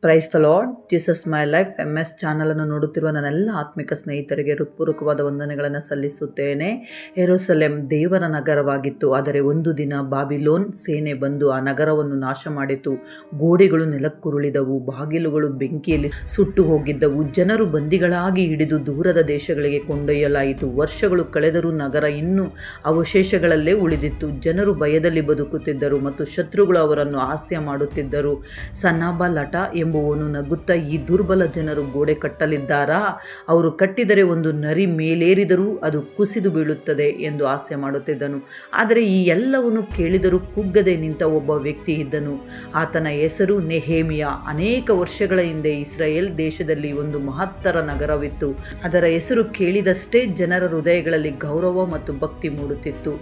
Praise the lord. Jesus my life MS ಚಾನಲನ್ನು ನೋಡುತ್ತಿರುವ ನನ್ನೆಲ್ಲ ಆತ್ಮಿಕ ಸ್ನೇಹಿತರಿಗೆ ಹೃತ್ಪೂರ್ವಕವಾದ ವಂದನೆಗಳನ್ನು ಸಲ್ಲಿಸುತ್ತೇನೆ. ಯೆರೂಸಲೇಮ್ ದೇವರ ನಗರವಾಗಿತ್ತು, ಆದರೆ ಒಂದು ದಿನ ಬಾಬಿಲೋನ್ ಸೇನೆ ಬಂದು ಆ ನಗರವನ್ನು ನಾಶ ಮಾಡಿತು. ಗೋಡೆಗಳು ನೆಲಕ್ಕುರುಳಿದವು, ಬಾಗಿಲುಗಳು ಬೆಂಕಿಯಲ್ಲಿ ಸುಟ್ಟು ಹೋಗಿದ್ದವು. ಜನರು ಬಂದಿಗಳಾಗಿ ಹಿಡಿದು ದೂರದ ದೇಶಗಳಿಗೆ ಕೊಂಡೊಯ್ಯಲಾಯಿತು. ವರ್ಷಗಳು ಕಳೆದರೂ ನಗರ ಇನ್ನೂ ಅವಶೇಷಗಳಲ್ಲೇ ಉಳಿದಿತ್ತು. ಜನರು ಭಯದಲ್ಲಿ ಬದುಕುತ್ತಿದ್ದರು ಮತ್ತು ಶತ್ರುಗಳು ಅವರನ್ನು ಹಾಸ್ಯ ಮಾಡುತ್ತಿದ್ದರು. ಸನ್ನಬಲಟ ಎಂಬುವನು ನಗುತ್ತಾ, ಈ ದುರ್ಬಲ ಜನರು ಗೋಡೆ ಕಟ್ಟಲಿದ್ದಾರಾ? ಅವರು ಕಟ್ಟಿದರೆ ಒಂದು ನರಿ ಮೇಲೇರಿದರೂ ಅದು ಕುಸಿದು ಬೀಳುತ್ತದೆ ಎಂದು ಹಾಸ್ಯ ಮಾಡುತ್ತಿದ್ದನು. ಆದರೆ ಈ ಎಲ್ಲವನ್ನು ಕೇಳಿದರೂ ಕುಗ್ಗದೆ ನಿಂತ ಒಬ್ಬ ವ್ಯಕ್ತಿ ಇದ್ದನು. ಆತನ ಹೆಸರು ನೆಹೇಮಿಯ. ಅನೇಕ ವರ್ಷಗಳ ಹಿಂದೆ ಇಸ್ರಾಯೇಲ್ ದೇಶದಲ್ಲಿ ಒಂದು ಮಹತ್ತರ ನಗರವಿತ್ತು. ಅದರ ಹೆಸರು ಕೇಳಿದಷ್ಟೇ ಜನರ ಹೃದಯಗಳಲ್ಲಿ ಗೌರವ ಮತ್ತು ಭಕ್ತಿ ಮೂಡುತ್ತಿತ್ತು.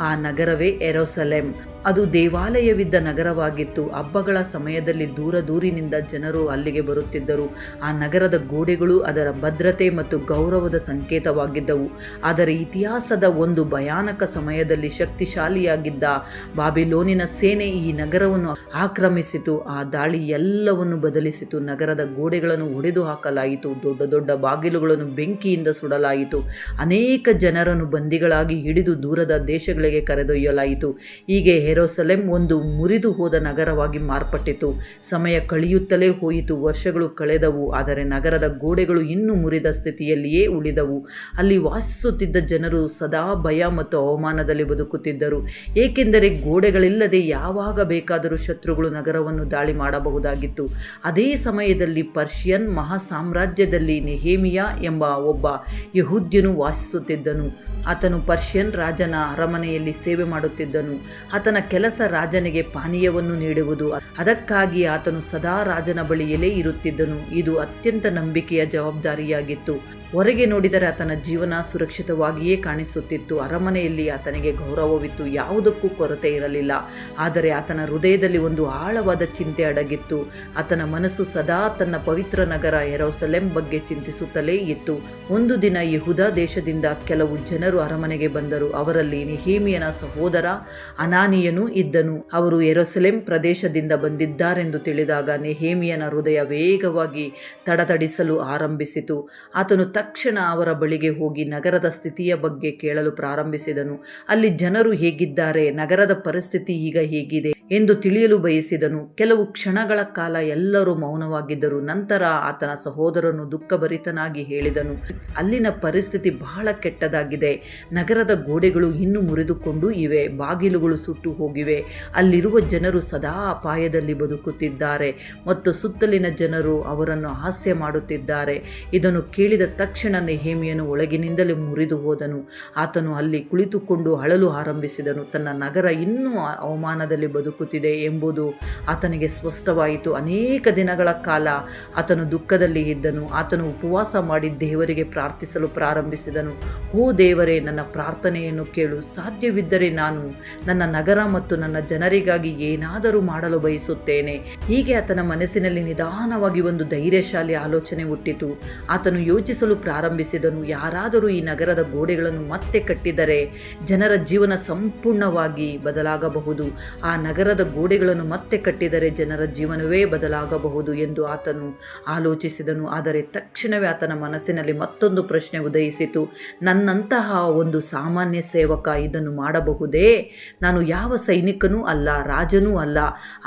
ಆ ನಗರವೇ ಯೆರೂಸಲೇಮ್. ಅದು ದೇವಾಲಯವಿದ್ದ ನಗರವಾಗಿತ್ತು. ಹಬ್ಬಗಳ ಸಮಯದಲ್ಲಿ ದೂರದೂರಿನಿಂದ ಜನರು ಅಲ್ಲಿಗೆ ಬರುತ್ತಿದ್ದರು. ಆ ನಗರದ ಗೋಡೆಗಳು ಅದರ ಭದ್ರತೆ ಮತ್ತು ಗೌರವದ ಸಂಕೇತವಾಗಿದ್ದವು. ಆದರೆ ಇತಿಹಾಸದ ಒಂದು ಭಯಾನಕ ಸಮಯದಲ್ಲಿ ಶಕ್ತಿಶಾಲಿಯಾಗಿದ್ದ ಬಾಬಿಲೋನಿನ ಸೇನೆ ಈ ನಗರವನ್ನು ಆಕ್ರಮಿಸಿತು. ಆ ದಾಳಿ ಎಲ್ಲವನ್ನು ಬದಲಿಸಿತು. ನಗರದ ಗೋಡೆಗಳನ್ನು ಒಡೆದು ಹಾಕಲಾಯಿತು, ದೊಡ್ಡ ದೊಡ್ಡ ಬಾಗಿಲುಗಳನ್ನು ಬೆಂಕಿಯಿಂದ ಸುಡಲಾಯಿತು. ಅನೇಕ ಜನರನ್ನು ಬಂದಿಗಳಾಗಿ ಹಿಡಿದು ದೂರದ ದೇಶಗಳಿಗೆ ಕರೆದೊಯ್ಯಲಾಯಿತು. ಹೀಗೆ ಯೆರೂಸಲೇಮ್ ಒಂದು ಮುರಿದು ಹೋದ ನಗರವಾಗಿ ಮಾರ್ಪಟ್ಟಿತು. ಸಮಯ ಕಳೆಯುತ್ತಲೇ ಹೋಯಿತು, ವರ್ಷಗಳು ಕಳೆದವು, ಆದರೆ ನಗರದ ಗೋಡೆಗಳು ಇನ್ನೂ ಮುರಿದ ಸ್ಥಿತಿಯಲ್ಲಿಯೇ ಉಳಿದವು. ಅಲ್ಲಿ ವಾಸಿಸುತ್ತಿದ್ದ ಜನರು ಸದಾ ಭಯ ಮತ್ತು ಅವಮಾನದಲ್ಲಿ ಬದುಕುತ್ತಿದ್ದರು, ಏಕೆಂದರೆ ಗೋಡೆಗಳಿಲ್ಲದೆ ಯಾವಾಗ ಬೇಕಾದರೂ ಶತ್ರುಗಳು ನಗರವನ್ನು ದಾಳಿ ಮಾಡಬಹುದಾಗಿತ್ತು. ಅದೇ ಸಮಯದಲ್ಲಿ ಪರ್ಷಿಯನ್ ಮಹಾಸಾಮ್ರಾಜ್ಯದಲ್ಲಿ ನೆಹೇಮಿಯ ಎಂಬ ಒಬ್ಬ ಯೆಹೂದ್ಯನು ವಾಸಿಸುತ್ತಿದ್ದನು. ಆತನು ಪರ್ಷಿಯನ್ ರಾಜನ ಅರಮನೆಯಲ್ಲಿ ಸೇವೆ ಮಾಡುತ್ತಿದ್ದನು. ಆತನ ಕೆಲಸ ರಾಜನಿಗೆ ಪಾನೀಯವನ್ನು ನೀಡುವುದು. ಅದಕ್ಕಾಗಿ ಆತನು ಸದಾ ರಾಜನ ಬಳಿಯಲ್ಲೇ ಇರುತ್ತಿದ್ದನು. ಇದು ಅತ್ಯಂತ ನಂಬಿಕೆಯ ಜವಾಬ್ದಾರಿಯಾಗಿತ್ತು. ಹೊರಗೆ ನೋಡಿದರೆ ಆತನ ಜೀವನ ಸುರಕ್ಷಿತವಾಗಿಯೇ ಕಾಣಿಸುತ್ತಿತ್ತು. ಅರಮನೆಯಲ್ಲಿ ಆತನಿಗೆ ಗೌರವವಿತ್ತು, ಯಾವುದಕ್ಕೂ ಕೊರತೆ ಇರಲಿಲ್ಲ. ಆದರೆ ಆತನ ಹೃದಯದಲ್ಲಿ ಒಂದು ಆಳವಾದ ಚಿಂತೆ ಅಡಗಿತ್ತು. ಆತನ ಮನಸ್ಸು ಸದಾ ತನ್ನ ಪವಿತ್ರ ನಗರ ಯೆರೂಸಲೇಮ್ ಬಗ್ಗೆ ಚಿಂತಿಸುತ್ತಲೇ ಇತ್ತು. ಒಂದು ದಿನ ಯೆಹೂದ ದೇಶದಿಂದ ಕೆಲವು ಜನರು ಅರಮನೆಗೆ ಬಂದರು. ಅವರಲ್ಲಿ ನೆಹೇಮಿಯನ ಸಹೋದರ ಅನಾನಿಯನು ಇದ್ದನು. ಅವರು ಯೆರೂಸಲೇಮ್ ಪ್ರದೇಶದಿಂದ ಬಂದಿದ್ದಾರೆಂದು ತಿಳಿದಾಗ ನೆಹೇಮಿಯನ ಹೃದಯ ವೇಗವಾಗಿ ತಡತಡಿಸಲು ಆರಂಭಿಸಿತು. ಆತನು ತಕ್ಷಣ ಅವರ ಬಳಿಗೆ ಹೋಗಿ ನಗರದ ಸ್ಥಿತಿಯ ಬಗ್ಗೆ ಕೇಳಲು ಪ್ರಾರಂಭಿಸಿದನು. ಅಲ್ಲಿ ಜನರು ಹೇಗಿದ್ದಾರೆ, ನಗರದ ಪರಿಸ್ಥಿತಿ ಈಗ ಹೇಗಿದೆ ಎಂದು ತಿಳಿಯಲು ಬಯಸಿದನು. ಕೆಲವು ಕ್ಷಣಗಳ ಕಾಲ ಎಲ್ಲರೂ ಮೌನವಾಗಿದ್ದರು. ನಂತರ ಆತನ ಸಹೋದರನು ದುಃಖಭರಿತನಾಗಿ ಹೇಳಿದನು, ಅಲ್ಲಿನ ಪರಿಸ್ಥಿತಿ ಬಹಳ ಕೆಟ್ಟದಾಗಿದೆ. ನಗರದ ಗೋಡೆಗಳು ಇನ್ನೂ ಮುರಿದುಕೊಂಡು ಇವೆ, ಬಾಗಿಲುಗಳು ಸುಟ್ಟು ಹೋಗಿವೆ. ಅಲ್ಲಿರುವ ಜನರು ಸದಾ ಅಪಾಯದಲ್ಲಿ ಬದುಕುತ್ತಿದ್ದಾರೆ ಮತ್ತು ಸುತ್ತಲಿನ ಜನರು ಅವರನ್ನು ಹಾಸ್ಯ ಮಾಡುತ್ತಿದ್ದಾರೆ. ಇದನ್ನು ಕೇಳಿದ ತಕ್ಷಣ ನೆಹೇಮಿಯನು ಒಳಗಿನಿಂದಲೇ ಮುರಿದು ಹೋದನು. ಆತನು ಅಲ್ಲಿ ಕುಳಿತುಕೊಂಡು ಅಳಲು ಆರಂಭಿಸಿದನು. ತನ್ನ ನಗರ ಇನ್ನೂ ಅವಮಾನದಲ್ಲಿ ಬದುಕುತ್ತಿದೆ ಎಂಬುದು ಆತನಿಗೆ ಸ್ಪಷ್ಟವಾಯಿತು. ಅನೇಕ ದಿನಗಳ ಕಾಲ ಆತನು ದುಃಖದಲ್ಲಿ ಇದ್ದನು. ಆತನು ಉಪವಾಸ ಮಾಡಿ ದೇವರಿಗೆ ಪ್ರಾರ್ಥಿಸಲು ಪ್ರಾರಂಭಿಸಿದನು. ಓ ದೇವರೇ, ನನ್ನ ಪ್ರಾರ್ಥನೆಯನ್ನು ಕೇಳು. ಸಾಧ್ಯವಿದ್ದರೆ ನಾನು ನನ್ನ ನಗರ ಮತ್ತು ನನ್ನ ಜನರಿಗಾಗಿ ಏನಾದರೂ ಮಾಡಲು ಬಯಸುತ್ತೇನೆ. ಹೀಗೆ ಆತನ ಮನಸ್ಸಿನಲ್ಲಿ ನಿಧಾನವಾಗಿ ಒಂದು ಧೈರ್ಯಶಾಲಿ ಆಲೋಚನೆ ಹುಟ್ಟಿತು. ಆತನು ಯೋಚಿಸಲು ಪ್ರಾರಂಭಿಸಿದನು, ಯಾರಾದರೂ ಈ ನಗರದ ಗೋಡೆಗಳನ್ನು ಮತ್ತೆ ಕಟ್ಟಿದರೆ ಜನರ ಜೀವನ ಸಂಪೂರ್ಣವಾಗಿ ಬದಲಾಗಬಹುದು. ಆ ನಗರದ ಗೋಡೆಗಳನ್ನು ಮತ್ತೆ ಕಟ್ಟಿದರೆ ಜನರ ಜೀವನವೇ ಬದಲಾಗಬಹುದು ಎಂದು ಆತನು ಆಲೋಚಿಸಿದನು. ಆದರೆ ತಕ್ಷಣವೇ ಆತನ ಮನಸ್ಸಿನಲ್ಲಿ ಮತ್ತೊಂದು ಪ್ರಶ್ನೆ ಉದಯಿಸಿತು. ನನ್ನಂತಹ ಒಂದು ಸಾಮಾನ್ಯ ಸೇವಕ ಇದನ್ನು ಮಾಡಬಹುದೇ? ನಾನು ಯಾವ ಸೈನಿಕನೂ ಅಲ್ಲ, ರಾಜನೂ ಅಲ್ಲ.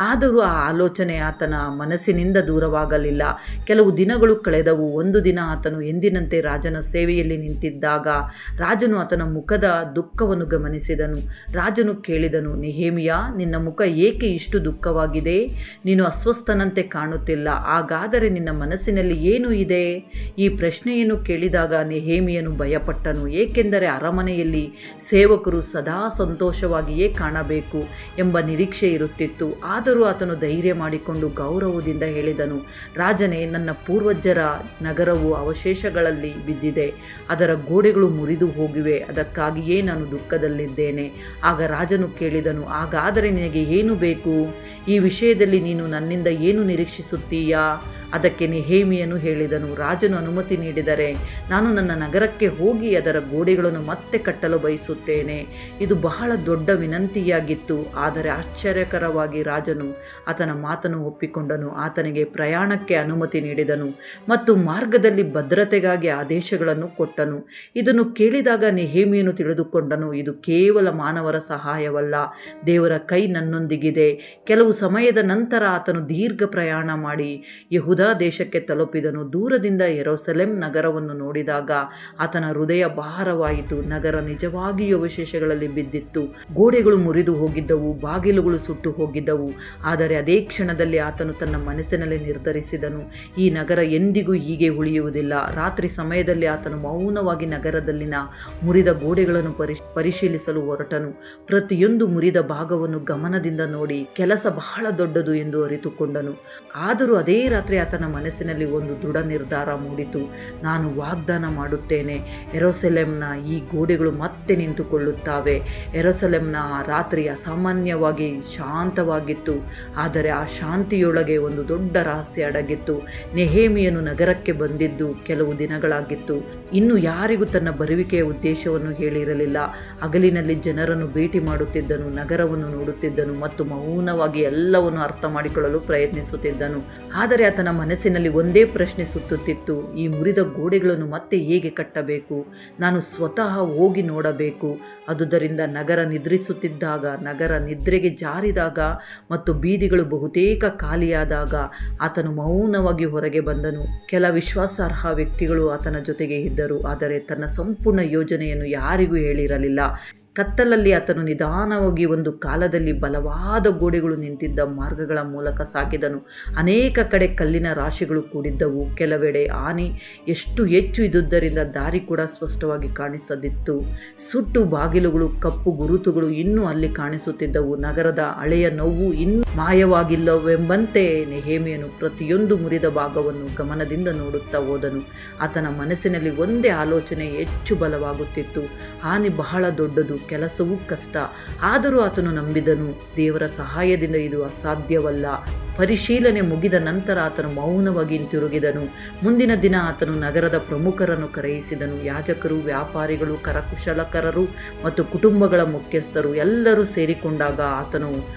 ಆದರೂ ಆ ಆಲೋಚನೆ ಆತನ ಮನಸ್ಸಿನಿಂದ ದೂರವಾಗಲಿಲ್ಲ. ಕೆಲವು ದಿನಗಳು ಕಳೆದವು. ಒಂದು ದಿನ ಆತನು ಎಂದಿನಂತೆ ರಾಜನ ಸೇವೆಯಲ್ಲಿ ನಿಂತಿದ್ದಾಗ ರಾಜನು ಆತನ ಮುಖದ ದುಃಖವನ್ನು ಗಮನಿಸಿದನು. ರಾಜನು ಕೇಳಿದನು, ನೆಹೇಮಿಯ, ನಿನ್ನ ಮುಖ ಏಕೆ ಇಷ್ಟು ದುಃಖವಾಗಿದೆ? ನೀನು ಅಸ್ವಸ್ಥನಂತೆ ಕಾಣುತ್ತಿಲ್ಲ. ಹಾಗಾದರೆ ನಿನ್ನ ಮನಸ್ಸಿನಲ್ಲಿ ಏನು ಇದೆ? ಈ ಪ್ರಶ್ನೆಯನ್ನು ಕೇಳಿದಾಗ ನೆಹೇಮಿಯನು ಭಯಪಟ್ಟನು, ಏಕೆಂದರೆ ಅರಮನೆಯಲ್ಲಿ ಸೇವಕರು ಸದಾ ಸಂತೋಷವಾಗಿಯೇ ಕಾಣಬೇಕು ಎಂಬ ನಿರೀಕ್ಷೆ ಇರುತ್ತಿತ್ತು. ಆದರೂ ಆತನು ಧೈರ್ಯ ಮಾಡಿಕೊಂಡು ಗೌರವದಿಂದ ಹೇಳಿದನು, ರಾಜನೇ, ನನ್ನ ಪೂರ್ವಜರ ನಗರವು ಅವಶೇಷಗಳಲ್ಲಿ ಬಿದ್ದಿದೆ, ಅದರ ಗೋಡೆಗಳು ಮುರಿದು ಹೋಗಿವೆ. ಅದಕ್ಕಾಗಿಯೇ ನಾನು ದುಃಖದಲ್ಲಿದ್ದೇನೆ. ಆಗ ರಾಜನು ಕೇಳಿದನು, ಹಾಗಾದರೆ ನಿನಗೆ ಏನು ಬೇಕು? ಈ ವಿಷಯದಲ್ಲಿ ನೀನು ನನ್ನಿಂದ ಏನು ನಿರೀಕ್ಷಿಸುತ್ತೀಯಾ? ಅದಕ್ಕೆ ನೆಹೇಮಿಯನು ಹೇಳಿದನು, ರಾಜನು ಅನುಮತಿ ನೀಡಿದರೆ ನಾನು ನನ್ನ ನಗರಕ್ಕೆ ಹೋಗಿ ಅದರ ಗೋಡೆಗಳನ್ನು ಮತ್ತೆ ಕಟ್ಟಲು ಬಯಸುತ್ತೇನೆ. ಇದು ಬಹಳ ದೊಡ್ಡ ವಿನಂತಿಯಾಗಿತ್ತು. ಆದರೆ ಆಶ್ಚರ್ಯಕರವಾಗಿ ರಾಜನು ಆತನ ಮಾತನ್ನು ಒಪ್ಪಿಕೊಂಡನು. ಆತನಿಗೆ ಪ್ರಯಾಣಕ್ಕೆ ಅನುಮತಿ ನೀಡಿದನು ಮತ್ತು ಮಾರ್ಗದಲ್ಲಿ ಭದ್ರತೆಗಾಗಿ ಆದೇಶಗಳನ್ನು ಕೊಟ್ಟನು. ಇದನ್ನು ಕೇಳಿದಾಗ ನೆಹೇಮಿಯನು ತಿಳಿದುಕೊಂಡನು, ಇದು ಕೇವಲ ಮಾನವರ ಸಹಾಯವಲ್ಲ, ದೇವರ ಕೈ ನನ್ನೊಂದಿಗಿದೆ. ಕೆಲವು ಸಮಯದ ನಂತರ ಆತನು ದೀರ್ಘ ಪ್ರಯಾಣ ಮಾಡಿ ಯೆಹೂದ ದೇಶಕ್ಕೆ ತಲುಪಿದನು. ದೂರದಿಂದ ಯೆರೂಸಲೇಮ್ ನಗರವನ್ನು ನೋಡಿದಾಗ ಆತನ ಹೃದಯ ಭಾರವಾಯಿತು. ನಗರ ನಿಜವಾಗಿಯೂ ಅವಶೇಷಗಳಲ್ಲಿ ಬಿದ್ದಿತ್ತು. ಗೋಡೆಗಳು ಮುರಿದು ಹೋಗಿದ್ದವು, ಬಾಗಿಲುಗಳು ಸುಟ್ಟು ಹೋಗಿದ್ದವು. ಆದರೆ ಅದೇ ಕ್ಷಣದಲ್ಲಿ ಆತನು ತನ್ನ ಮನಸ್ಸಿನಲ್ಲಿ ನಿರ್ಧರಿಸಿದನು, ಈ ನಗರ ಎಂದಿಗೂ ಹೀಗೆ ಉಳಿಯುವುದಿಲ್ಲ. ರಾತ್ರಿ ಸಮಯದಲ್ಲಿ ಆತನು ಮೌನವಾಗಿ ನಗರದಲ್ಲಿನ ಮುರಿದ ಗೋಡೆಗಳನ್ನು ಪರಿಶೀಲಿಸಲು ಹೊರಟನು. ಪ್ರತಿಯೊಂದು ಮುರಿದ ಭಾಗವನ್ನು ಗಮನದಿಂದ ನೋಡಿ ಕೆಲಸ ಬಹಳ ದೊಡ್ಡದು ಎಂದು ಅರಿತುಕೊಂಡನು. ಆದರೂ ಅದೇ ರಾತ್ರಿ ಆತನ ಮನಸ್ಸಿನಲ್ಲಿ ಒಂದು ದೃಢ ನಿರ್ಧಾರ ಮೂಡಿತು. ನಾನು ವಾಗ್ದಾನ ಮಾಡುತ್ತೇನೆ, ಯೆರೂಸಲೇಮ್ನ ಈ ಗೋಡೆಗಳು ಮತ್ತೆ ನಿಂತುಕೊಳ್ಳುತ್ತವೆ. ಯೆರೂಸಲೇಮ್ನ ಆ ರಾತ್ರಿ ಅಸಾಮಾನ್ಯವಾಗಿ ಶಾಂತವಾಗಿತ್ತು. ಆದರೆ ಆ ಶಾಂತಿಯೊಳಗೆ ಒಂದು ದೊಡ್ಡ ರಹಸ್ಯ ಅಡಗಿತ್ತು. ನೆಹೇಮಿಯನು ನಗರಕ್ಕೆ ಬಂದಿದ್ದು ಕೆಲವು ದಿನಗಳಾಗಿತ್ತು. ಇನ್ನು ಯಾರಿಗೂ ತನ್ನ ಬರುವಿಕೆಯ ಉದ್ದೇಶವನ್ನು ಹೇಳಿರಲಿಲ್ಲ. ಹಗಲಿನಲ್ಲಿ ಜನರನ್ನು ಭೇಟಿ ಮಾಡುತ್ತಿದ್ದನು, ನಗರವನ್ನು ನೋಡುತ್ತಿದ್ದನು ಮತ್ತು ಮೌನವಾಗಿ ಎಲ್ಲವನ್ನು ಅರ್ಥ ಮಾಡಿಕೊಳ್ಳಲು ಪ್ರಯತ್ನಿಸುತ್ತಿದ್ದನು. ಆದರೆ ಆತನ ಮನಸ್ಸಿನಲ್ಲಿ ಒಂದೇ ಪ್ರಶ್ನೆ ಸುತ್ತುತ್ತಿತ್ತು, ಈ ಮುರಿದ ಗೋಡೆಗಳನ್ನು ಮತ್ತೆ ಹೇಗೆ ಕಟ್ಟಬೇಕು? ನಾನು ಸ್ವತಃ ಹೋಗಿ ನೋಡಬೇಕು. ಆದುದರಿಂದ ನಗರ ನಿದ್ರಿಸುತ್ತಿದ್ದಾಗ, ನಗರ ನಿದ್ರೆಗೆ ಜಾರಿದಾಗ ಮತ್ತು ಬೀದಿಗಳು ಬಹುತೇಕ ಖಾಲಿಯಾದಾಗ ಆತನು ಮೌನವಾಗಿ ಹೊರಗೆ ಬಂದನು. ಕೆಲ ವಿಶ್ವಾಸಾರ್ಹ ವ್ಯಕ್ತಿಗಳು ಆತನ ಜೊತೆಗೆ ಇದ್ದರು, ಆದರೆ ತನ್ನ ಸಂಪೂರ್ಣ ಯೋಜನೆಯನ್ನು ಯಾರಿಗೂ ಹೇಳಿರಲಿಲ್ಲ. ಕತ್ತಲಲ್ಲಿ ಆತನು ನಿಧಾನವಾಗಿ ಒಂದು ಕಾಲದಲ್ಲಿ ಬಲವಾದ ಗೋಡೆಗಳು ನಿಂತಿದ್ದ ಮಾರ್ಗಗಳ ಮೂಲಕ ಸಾಗಿದನು. ಅನೇಕ ಕಡೆ ಕಲ್ಲಿನ ರಾಶಿಗಳು ಕೂಡಿದ್ದವು. ಕೆಲವೆಡೆ ಹಾನಿ ಎಷ್ಟು ಹೆಚ್ಚು ಇದ್ದುದರಿಂದ ದಾರಿ ಕೂಡ ಸ್ಪಷ್ಟವಾಗಿ ಕಾಣಿಸದಿತ್ತು. ಸುಟ್ಟು ಬಾಗಿಲುಗಳು, ಕಪ್ಪು ಗುರುತುಗಳು ಇನ್ನೂ ಅಲ್ಲಿ ಕಾಣಿಸುತ್ತಿದ್ದವು. ನಗರದ ಹಳೆಯ ನೋವು ಇನ್ನೂ ಮಾಯವಾಗಿಲ್ಲವೆಂಬಂತೆ ನೆಹೇಮಿಯನು ಪ್ರತಿಯೊಂದು ಮುರಿದ ಭಾಗವನ್ನು ಗಮನದಿಂದ ನೋಡುತ್ತಾ ಹೋದನು. ಆತನ ಮನಸ್ಸಿನಲ್ಲಿ ಒಂದೇ ಆಲೋಚನೆ ಹೆಚ್ಚು ಬಲವಾಗುತ್ತಿತ್ತು, ಹಾನಿ ಬಹಳ ದೊಡ್ಡದು, ಕೆಲಸವೂ ಕಷ್ಟ. ಆದರೂ ಆತನು ನಂಬಿದನು, ದೇವರ ಸಹಾಯದಿಂದ ಇದು ಅಸಾಧ್ಯವಲ್ಲ. ಪರಿಶೀಲನೆ ಮುಗಿದ ನಂತರ ಆತನು ಮೌನವಾಗಿ ಹಿಂತಿರುಗಿದನು. ಮುಂದಿನ ದಿನ ಆತನು ನಗರದ ಪ್ರಮುಖರನ್ನು ಕರೆಯಿಸಿದನು. ಯಾಜಕರು, ವ್ಯಾಪಾರಿಗಳು, ಕರಕುಶಲಕರರು ಮತ್ತು ಕುಟುಂಬಗಳ ಮುಖ್ಯಸ್ಥರು ಎಲ್ಲರೂ ಸೇರಿಕೊಂಡಾಗ ಆತನು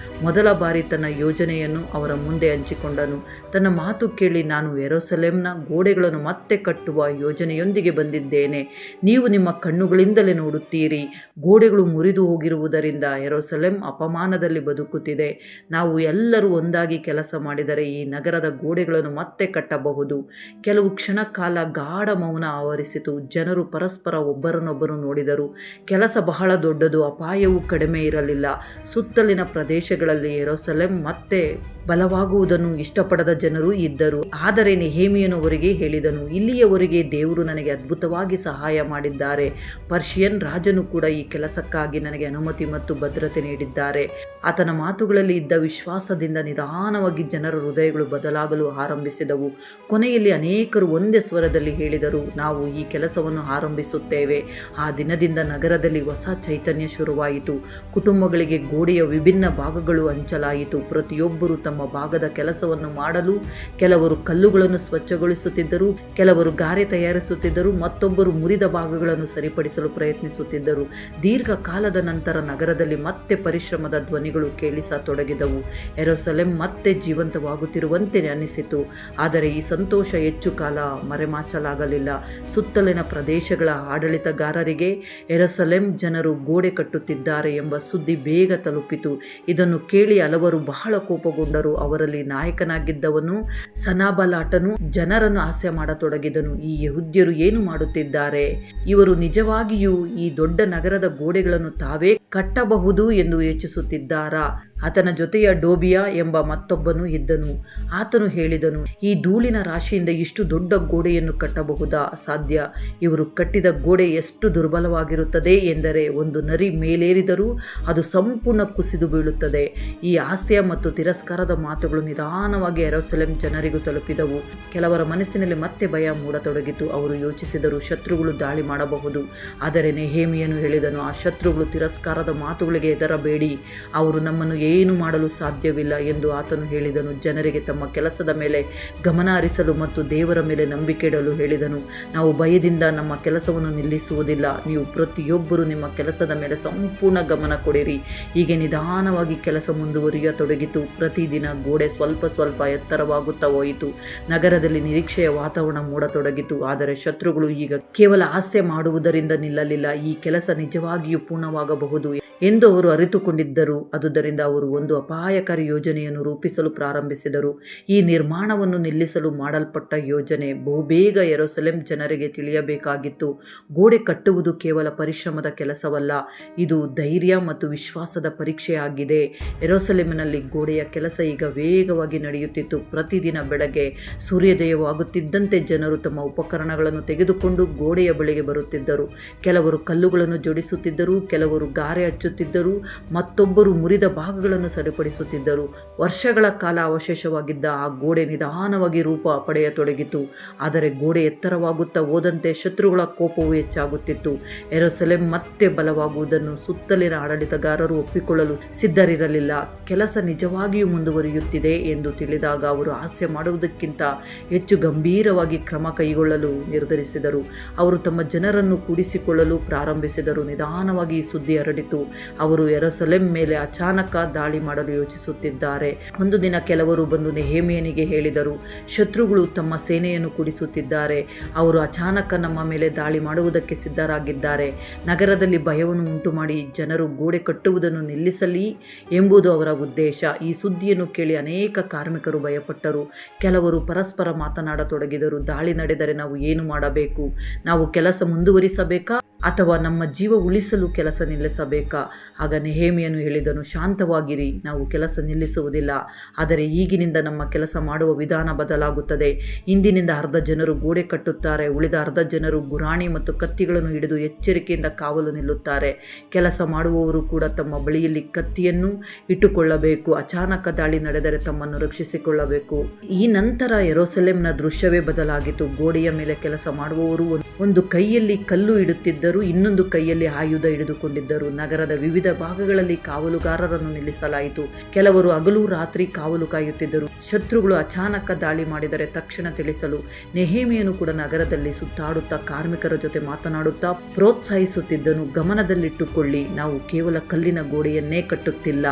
ಮೊದಲ ಬಾರಿ ತನ್ನ ಯೋಜನೆಯನ್ನು ಅವರ ಮುಂದೆ ಹಂಚಿಕೊಂಡನು. ತನ್ನ ಮಾತು ಕೇಳಿ, ನಾನು ಯೆರೂಸಲೇಮ್ನ ಗೋಡೆಗಳನ್ನು ಮತ್ತೆ ಕಟ್ಟುವ ಯೋಜನೆಯೊಂದಿಗೆ ಬಂದಿದ್ದೇನೆ. ನೀವು ನಿಮ್ಮ ಕಣ್ಣುಗಳಿಂದಲೇ ನೋಡುತ್ತೀರಿ. ಗೋಡೆಗಳು ಮುರಿದು ಹೋಗಿರುವುದರಿಂದ ಯೆರೂಸಲೇಮ್ ಅಪಮಾನದಲ್ಲಿ ಬದುಕುತ್ತಿದೆ. ನಾವು ಎಲ್ಲರೂ ಒಂದಾಗಿ ಕೆಲಸ ಮಾಡಿದರೆ ಈ ನಗರದ ಗೋಡೆಗಳನ್ನು ಮತ್ತೆ ಕಟ್ಟಬಹುದು. ಕೆಲವು ಕ್ಷಣ ಕಾಲ ಗಾಢ ಮೌನ ಆವರಿಸಿತು. ಜನರು ಪರಸ್ಪರ ಒಬ್ಬರನ್ನೊಬ್ಬರು ನೋಡಿದರು. ಕೆಲಸ ಬಹಳ ದೊಡ್ಡದು, ಅಪಾಯವೂ ಕಡಿಮೆ ಇರಲಿಲ್ಲ. ಸುತ್ತಲಿನ ಪ್ರದೇಶಗಳಲ್ಲಿ ಯೆರೂಸಲೇಮ್ ಮತ್ತೆ ಬಲವಾಗುವುದನ್ನು ಇಷ್ಟಪಡದ ಜನರು ಇದ್ದರು. ಆದರೆ ನೆಹೇಮಿಯನು ಅವರಿಗೆ ಹೇಳಿದನು, ಇಲ್ಲಿಯವರೆಗೆ ದೇವರು ನನಗೆ ಅದ್ಭುತವಾಗಿ ಸಹಾಯ ಮಾಡಿದ್ದಾರೆ. ಪರ್ಷಿಯನ್ ರಾಜನು ಕೂಡ ಈ ಕೆಲಸಕ್ಕಾಗಿ ನನಗೆ ಅನುಮತಿ ಮತ್ತು ಭದ್ರತೆ ನೀಡಿದ್ದಾರೆ. ಆತನ ಮಾತುಗಳಲ್ಲಿ ಇದ್ದ ವಿಶ್ವಾಸದಿಂದ ನಿಧಾನವಾಗಿ ಜನರ ಹೃದಯಗಳು ಬದಲಾಗಲು ಆರಂಭಿಸಿದವು. ಕೊನೆಯಲ್ಲಿ ಅನೇಕರು ಒಂದೇ ಸ್ವರದಲ್ಲಿ ಹೇಳಿದರು, ನಾವು ಈ ಕೆಲಸವನ್ನು ಆರಂಭಿಸುತ್ತೇವೆ. ಆ ದಿನದಿಂದ ನಗರದಲ್ಲಿ ಹೊಸ ಚೈತನ್ಯ ಶುರುವಾಯಿತು. ಕುಟುಂಬಗಳಿಗೆ ಗೋಡೆಯ ವಿಭಿನ್ನ ಭಾಗಗಳು ಹಂಚಲಾಯಿತು. ಪ್ರತಿಯೊಬ್ಬರು ತಮ್ಮ ಭಾಗದ ಕೆಲಸವನ್ನು ಮಾಡಲು ಕೆಲವರು ಕಲ್ಲುಗಳನ್ನು ಸ್ವಚ್ಛಗೊಳಿಸುತ್ತಿದ್ದರು, ಕೆಲವರು ಗಾರೆ ತಯಾರಿಸುತ್ತಿದ್ದರು, ಮತ್ತೊಬ್ಬರು ಮುರಿದ ಭಾಗಗಳನ್ನು ಸರಿಪಡಿಸಲು ಪ್ರಯತ್ನಿಸುತ್ತಿದ್ದರು. ದೀರ್ಘಕಾಲದ ನಂತರ ನಗರದಲ್ಲಿ ಮತ್ತೆ ಪರಿಶ್ರಮದ ಧ್ವನಿಗಳು ಕೇಳಿಸತೊಡಗಿದವು. ಯೆರೂಸಲೇಮ್ ಮತ್ತೆ ಜೀವಂತವಾಗುತ್ತಿರುವಂತೆ ಅನಿಸಿತು. ಆದರೆ ಈ ಸಂತೋಷ ಹೆಚ್ಚು ಕಾಲ ಮರೆಮಾಚಲಾಗಲಿಲ್ಲ. ಸುತ್ತಲಿನ ಪ್ರದೇಶಗಳ ಆಡಳಿತಗಾರರಿಗೆ ಯೆರೂಸಲೇಮ್ ಜನರು ಗೋಡೆ ಕಟ್ಟುತ್ತಿದ್ದಾರೆ ಎಂಬ ಸುದ್ದಿ ಬೇಗ ತಲುಪಿತು. ಇದನ್ನು ಕೇಳಿ ಹಲವರು ಬಹಳ ಕೋಪಗೊಂಡರು. ಅವರಲ್ಲಿ ನಾಯಕನಾಗಿದ್ದವನು ಸನಾಬಲಾಟನು ಜನರನ್ನು ಹಾಸ್ಯ ಮಾಡತೊಡಗಿದನು. ಈ ಯೆಹೂದ್ಯರು ಏನು ಮಾಡುತ್ತಿದ್ದಾರೆ? ಇವರು ನಿಜವಾಗಿಯೂ ಈ ದೊಡ್ಡ ನಗರದ ಗೋಡೆಗಳನ್ನು ತಾವೇ ಕಟ್ಟಬಹುದು ಎಂದು ಯೋಚಿಸುತ್ತಿದ್ದಾರಾ? ಆತನ ಜೊತೆಯ ಡೋಬಿಯಾ ಎಂಬ ಮತ್ತೊಬ್ಬನು ಇದ್ದನು. ಆತನು ಹೇಳಿದನು, ಈ ಧೂಳಿನ ರಾಶಿಯಿಂದ ಇಷ್ಟು ದೊಡ್ಡ ಗೋಡೆಯನ್ನು ಕಟ್ಟಬಹುದಾ? ಅಸಾಧ್ಯ. ಇವರು ಕಟ್ಟಿದ ಗೋಡೆ ಎಷ್ಟು ದುರ್ಬಲವಾಗಿರುತ್ತದೆ ಎಂದರೆ ಒಂದು ನರಿ ಮೇಲೇರಿದರೂ ಅದು ಸಂಪೂರ್ಣ ಕುಸಿದು ಬೀಳುತ್ತದೆ. ಈ ಹಾಸ್ಯ ಮತ್ತು ತಿರಸ್ಕಾರದ ಮಾತುಗಳು ನಿಧಾನವಾಗಿ ಯೆರೂಸಲೇಮ್ ಜನರಿಗೂ ತಲುಪಿದವು. ಕೆಲವರ ಮನಸ್ಸಿನಲ್ಲಿ ಮತ್ತೆ ಭಯ ಮೂಡತೊಡಗಿತು. ಅವರು ಯೋಚಿಸಿದರು, ಶತ್ರುಗಳು ದಾಳಿ ಮಾಡಬಹುದು. ಆದರೆ ನೆಹೇಮಿಯನು ಹೇಳಿದನು, ಆ ಶತ್ರುಗಳು ತಿರಸ್ಕಾರದ ಮಾತುಗಳಿಗೆ ಹೆದರಬೇಡಿ. ಅವರು ನಮ್ಮನ್ನು ನಿಮಗೇನು ಮಾಡಲು ಸಾಧ್ಯವಿಲ್ಲ ಎಂದು ಆತನು ಹೇಳಿದನು. ಜನರಿಗೆ ತಮ್ಮ ಕೆಲಸದ ಮೇಲೆ ಗಮನ ಹರಿಸಲು ಮತ್ತು ದೇವರ ಮೇಲೆ ನಂಬಿಕೆ ಇಡಲು ಹೇಳಿದನು. ನಾವು ಭಯದಿಂದ ನಮ್ಮ ಕೆಲಸವನ್ನು ನಿಲ್ಲಿಸುವುದಿಲ್ಲ. ನೀವು ಪ್ರತಿಯೊಬ್ಬರು ನಿಮ್ಮ ಕೆಲಸದ ಮೇಲೆ ಸಂಪೂರ್ಣ ಗಮನ ಕೊಡಿರಿ. ಹೀಗೆ ನಿಧಾನವಾಗಿ ಕೆಲಸ ಮುಂದುವರಿಯತೊಡಗಿತು. ಪ್ರತಿದಿನ ಗೋಡೆ ಸ್ವಲ್ಪ ಎತ್ತರವಾಗುತ್ತಾ ಹೋಯಿತು. ನಗರದಲ್ಲಿ ನಿರೀಕ್ಷೆಯ ವಾತಾವರಣ ಮೂಡತೊಡಗಿತು. ಆದರೆ ಶತ್ರುಗಳು ಈಗ ಕೇವಲ ಹಾಸ್ಯ ಮಾಡುವುದರಿಂದ ನಿಲ್ಲಲಿಲ್ಲ. ಈ ಕೆಲಸ ನಿಜವಾಗಿಯೂ ಪೂರ್ಣವಾಗಬಹುದು ಎಂದು ಅವರು ಅರಿತುಕೊಂಡಿದ್ದರು. ಆದುದರಿಂದ ಅವರು ಒಂದು ಅಪಾಯಕಾರಿ ಯೋಜನೆಯನ್ನು ರೂಪಿಸಲು ಪ್ರಾರಂಭಿಸಿದರು. ಈ ನಿರ್ಮಾಣವನ್ನು ನಿಲ್ಲಿಸಲು ಮಾಡಲ್ಪಟ್ಟ ಯೋಜನೆ ಬಹುಬೇಗ ಯೆರೂಸಲೇಮ್ ಜನರಿಗೆ ತಿಳಿಯಬೇಕಾಗಿತ್ತು. ಗೋಡೆ ಕಟ್ಟುವುದು ಕೇವಲ ಪರಿಶ್ರಮದ ಕೆಲಸವಲ್ಲ, ಇದು ಧೈರ್ಯ ಮತ್ತು ವಿಶ್ವಾಸದ ಪರೀಕ್ಷೆಯಾಗಿದೆ. ಯೆರೂಸಲೇಮಿನಲ್ಲಿ ಗೋಡೆಯ ಕೆಲಸ ಈಗ ವೇಗವಾಗಿ ನಡೆಯುತ್ತಿತ್ತು. ಪ್ರತಿದಿನ ಬೆಳಗ್ಗೆ ಸೂರ್ಯೋದಯವಾಗುತ್ತಿದ್ದಂತೆ ಜನರು ತಮ್ಮ ಉಪಕರಣಗಳನ್ನು ತೆಗೆದುಕೊಂಡು ಗೋಡೆಯ ಬಳಿಗೆ ಬರುತ್ತಿದ್ದರು. ಕೆಲವರು ಕಲ್ಲುಗಳನ್ನು ಜೋಡಿಸುತ್ತಿದ್ದರು, ಕೆಲವರು ಗಾರೆ ಹಚ್ಚುತ್ತಿದ್ದರು, ಮತ್ತೊಬ್ಬರು ಮುರಿದ ಭಾಗಗಳನ್ನು ಸರಿಪಡಿಸುತ್ತಿದ್ದರು. ವರ್ಷಗಳ ಕಾಲ ಅವಶೇಷವಾಗಿದ್ದ ಆ ಗೋಡೆ ನಿಧಾನವಾಗಿ ರೂಪ ಪಡೆಯತೊಡಗಿತು. ಆದರೆ ಗೋಡೆ ಎತ್ತರವಾಗುತ್ತಾ ಹೋದಂತೆ ಶತ್ರುಗಳ ಕೋಪವು ಹೆಚ್ಚಾಗುತ್ತಿತ್ತು. ಯೆರೂಸಲೇಮ್ ಮತ್ತೆ ಬಲವಾಗುವುದನ್ನು ಸುತ್ತಲಿನ ಆಡಳಿತಗಾರರು ಒಪ್ಪಿಕೊಳ್ಳಲು ಸಿದ್ಧರಿರಲಿಲ್ಲ. ಕೆಲಸ ನಿಜವಾಗಿಯೂ ಮುಂದುವರಿಯುತ್ತಿದೆ ಎಂದು ತಿಳಿದಾಗ ಅವರು ಹಾಸ್ಯ ಮಾಡುವುದಕ್ಕಿಂತ ಹೆಚ್ಚು ಗಂಭೀರವಾಗಿ ಕ್ರಮ ಕೈಗೊಳ್ಳಲು ನಿರ್ಧರಿಸಿದರು. ಅವರು ತಮ್ಮ ಜನರನ್ನು ಕೂಡಿಸಿಕೊಳ್ಳಲು ಪ್ರಾರಂಭಿಸಿದರು. ನಿಧಾನವಾಗಿ ಈ ಸುದ್ದಿ ಹರಡಿತು. ಅವರು ಯೆರೂಸಲೇಮ್ ಮೇಲೆ ಅಚಾನಕ ದಾಳಿ ಮಾಡಲು ಯೋಚಿಸುತ್ತಿದ್ದಾರೆ. ಒಂದು ದಿನ ಕೆಲವರು ಬಂದು ನೆಹೆಮೀಯನಿಗೆ ಹೇಳಿದರು, ಶತ್ರುಗಳು ತಮ್ಮ ಸೇನೆಯನ್ನು ಕೂಡಿಸುತ್ತಿದ್ದಾರೆ. ಅವರು ಅಚಾನಕ ನಮ್ಮ ಮೇಲೆ ದಾಳಿ ಮಾಡುವುದಕ್ಕೆ ಸಿದ್ಧರಾಗಿದ್ದಾರೆ. ನಗರದಲ್ಲಿ ಭಯವನ್ನು ಉಂಟುಮಾಡಿ ಜನರು ಗೋಡೆ ಕಟ್ಟುವುದನ್ನು ನಿಲ್ಲಿಸಲಿ ಎಂಬುದು ಅವರ ಉದ್ದೇಶ. ಈ ಸುದ್ದಿಯನ್ನು ಕೇಳಿ ಅನೇಕ ಕಾರ್ಮಿಕರು ಭಯಪಟ್ಟರು. ಕೆಲವರು ಪರಸ್ಪರ ಮಾತನಾಡತೊಡಗಿದರು. ದಾಳಿ ನಡೆದರೆ ನಾವು ಏನು ಮಾಡಬೇಕು? ನಾವು ಕೆಲಸ ಮುಂದುವರಿಸಬೇಕಾ ಅಥವಾ ನಮ್ಮ ಜೀವ ಉಳಿಸಲು ಕೆಲಸ ನಿಲ್ಲಿಸಬೇಕಾ? ಆಗ ನೆಹೆಮೀಯನು ಹೇಳಿದನು, ಶಾಂತವಾಗಿರಿ, ನಾವು ಕೆಲಸ ನಿಲ್ಲಿಸುವುದಿಲ್ಲ. ಆದರೆ ಈಗಿನಿಂದ ನಮ್ಮ ಕೆಲಸ ಮಾಡುವ ವಿಧಾನ ಬದಲಾಗುತ್ತದೆ. ಇಂದಿನಿಂದ ಅರ್ಧ ಜನರು ಗೋಡೆ ಕಟ್ಟುತ್ತಾರೆ, ಉಳಿದ ಅರ್ಧ ಜನರು ಗುರಾಣಿ ಮತ್ತು ಕತ್ತಿಗಳನ್ನು ಹಿಡಿದು ಎಚ್ಚರಿಕೆಯಿಂದ ಕಾವಲು ನಿಲ್ಲುತ್ತಾರೆ. ಕೆಲಸ ಮಾಡುವವರು ಕೂಡ ತಮ್ಮ ಬಳಿಯಲ್ಲಿ ಕತ್ತಿಯನ್ನು ಇಟ್ಟುಕೊಳ್ಳಬೇಕು. ಅಚಾನಕ ದಾಳಿ ನಡೆದರೆ ತಮ್ಮನ್ನು ರಕ್ಷಿಸಿಕೊಳ್ಳಬೇಕು. ಈ ನಂತರ ಯೆರೂಸಲೇಮ್ನ ದೃಶ್ಯವೇ ಬದಲಾಗಿತು. ಗೋಡೆಯ ಮೇಲೆ ಕೆಲಸ ಮಾಡುವವರು ಒಂದು ಕೈಯಲ್ಲಿ ಕಲ್ಲು ಇಡುತ್ತಿದ್ದರು, ಇನ್ನೊಂದು ಕೈಯಲ್ಲಿ ಆಯುಧ ಹಿಡಿದುಕೊಂಡಿದ್ದರು. ನಗರದ ವಿವಿಧ ಭಾಗಗಳಲ್ಲಿ ಕಾವಲುಗಾರರನ್ನು ನಿಲ್ಲಿಸಲಾಯಿತು. ಕೆಲವರು ಹಗಲು ರಾತ್ರಿ ಕಾವಲು ಕಾಯುತ್ತಿದ್ದರು. ಶತ್ರುಗಳು ಅಚಾನಕ ದಾಳಿ ಮಾಡಿದರೆ ತಕ್ಷಣ ತಿಳಿಸಲು. ನೆಹೆಮೀಯನು ಕೂಡ ನಗರದಲ್ಲಿ ಸುತ್ತಾಡುತ್ತಾ ಕಾರ್ಮಿಕರ ಜೊತೆ ಮಾತನಾಡುತ್ತಾ ಪ್ರೋತ್ಸಾಹಿಸುತ್ತಿದ್ದನು. ಗಮನದಲ್ಲಿಟ್ಟುಕೊಳ್ಳಿ, ನಾವು ಕೇವಲ ಕಲ್ಲಿನ ಗೋಡೆಯನ್ನೇ ಕಟ್ಟುತ್ತಿಲ್ಲ,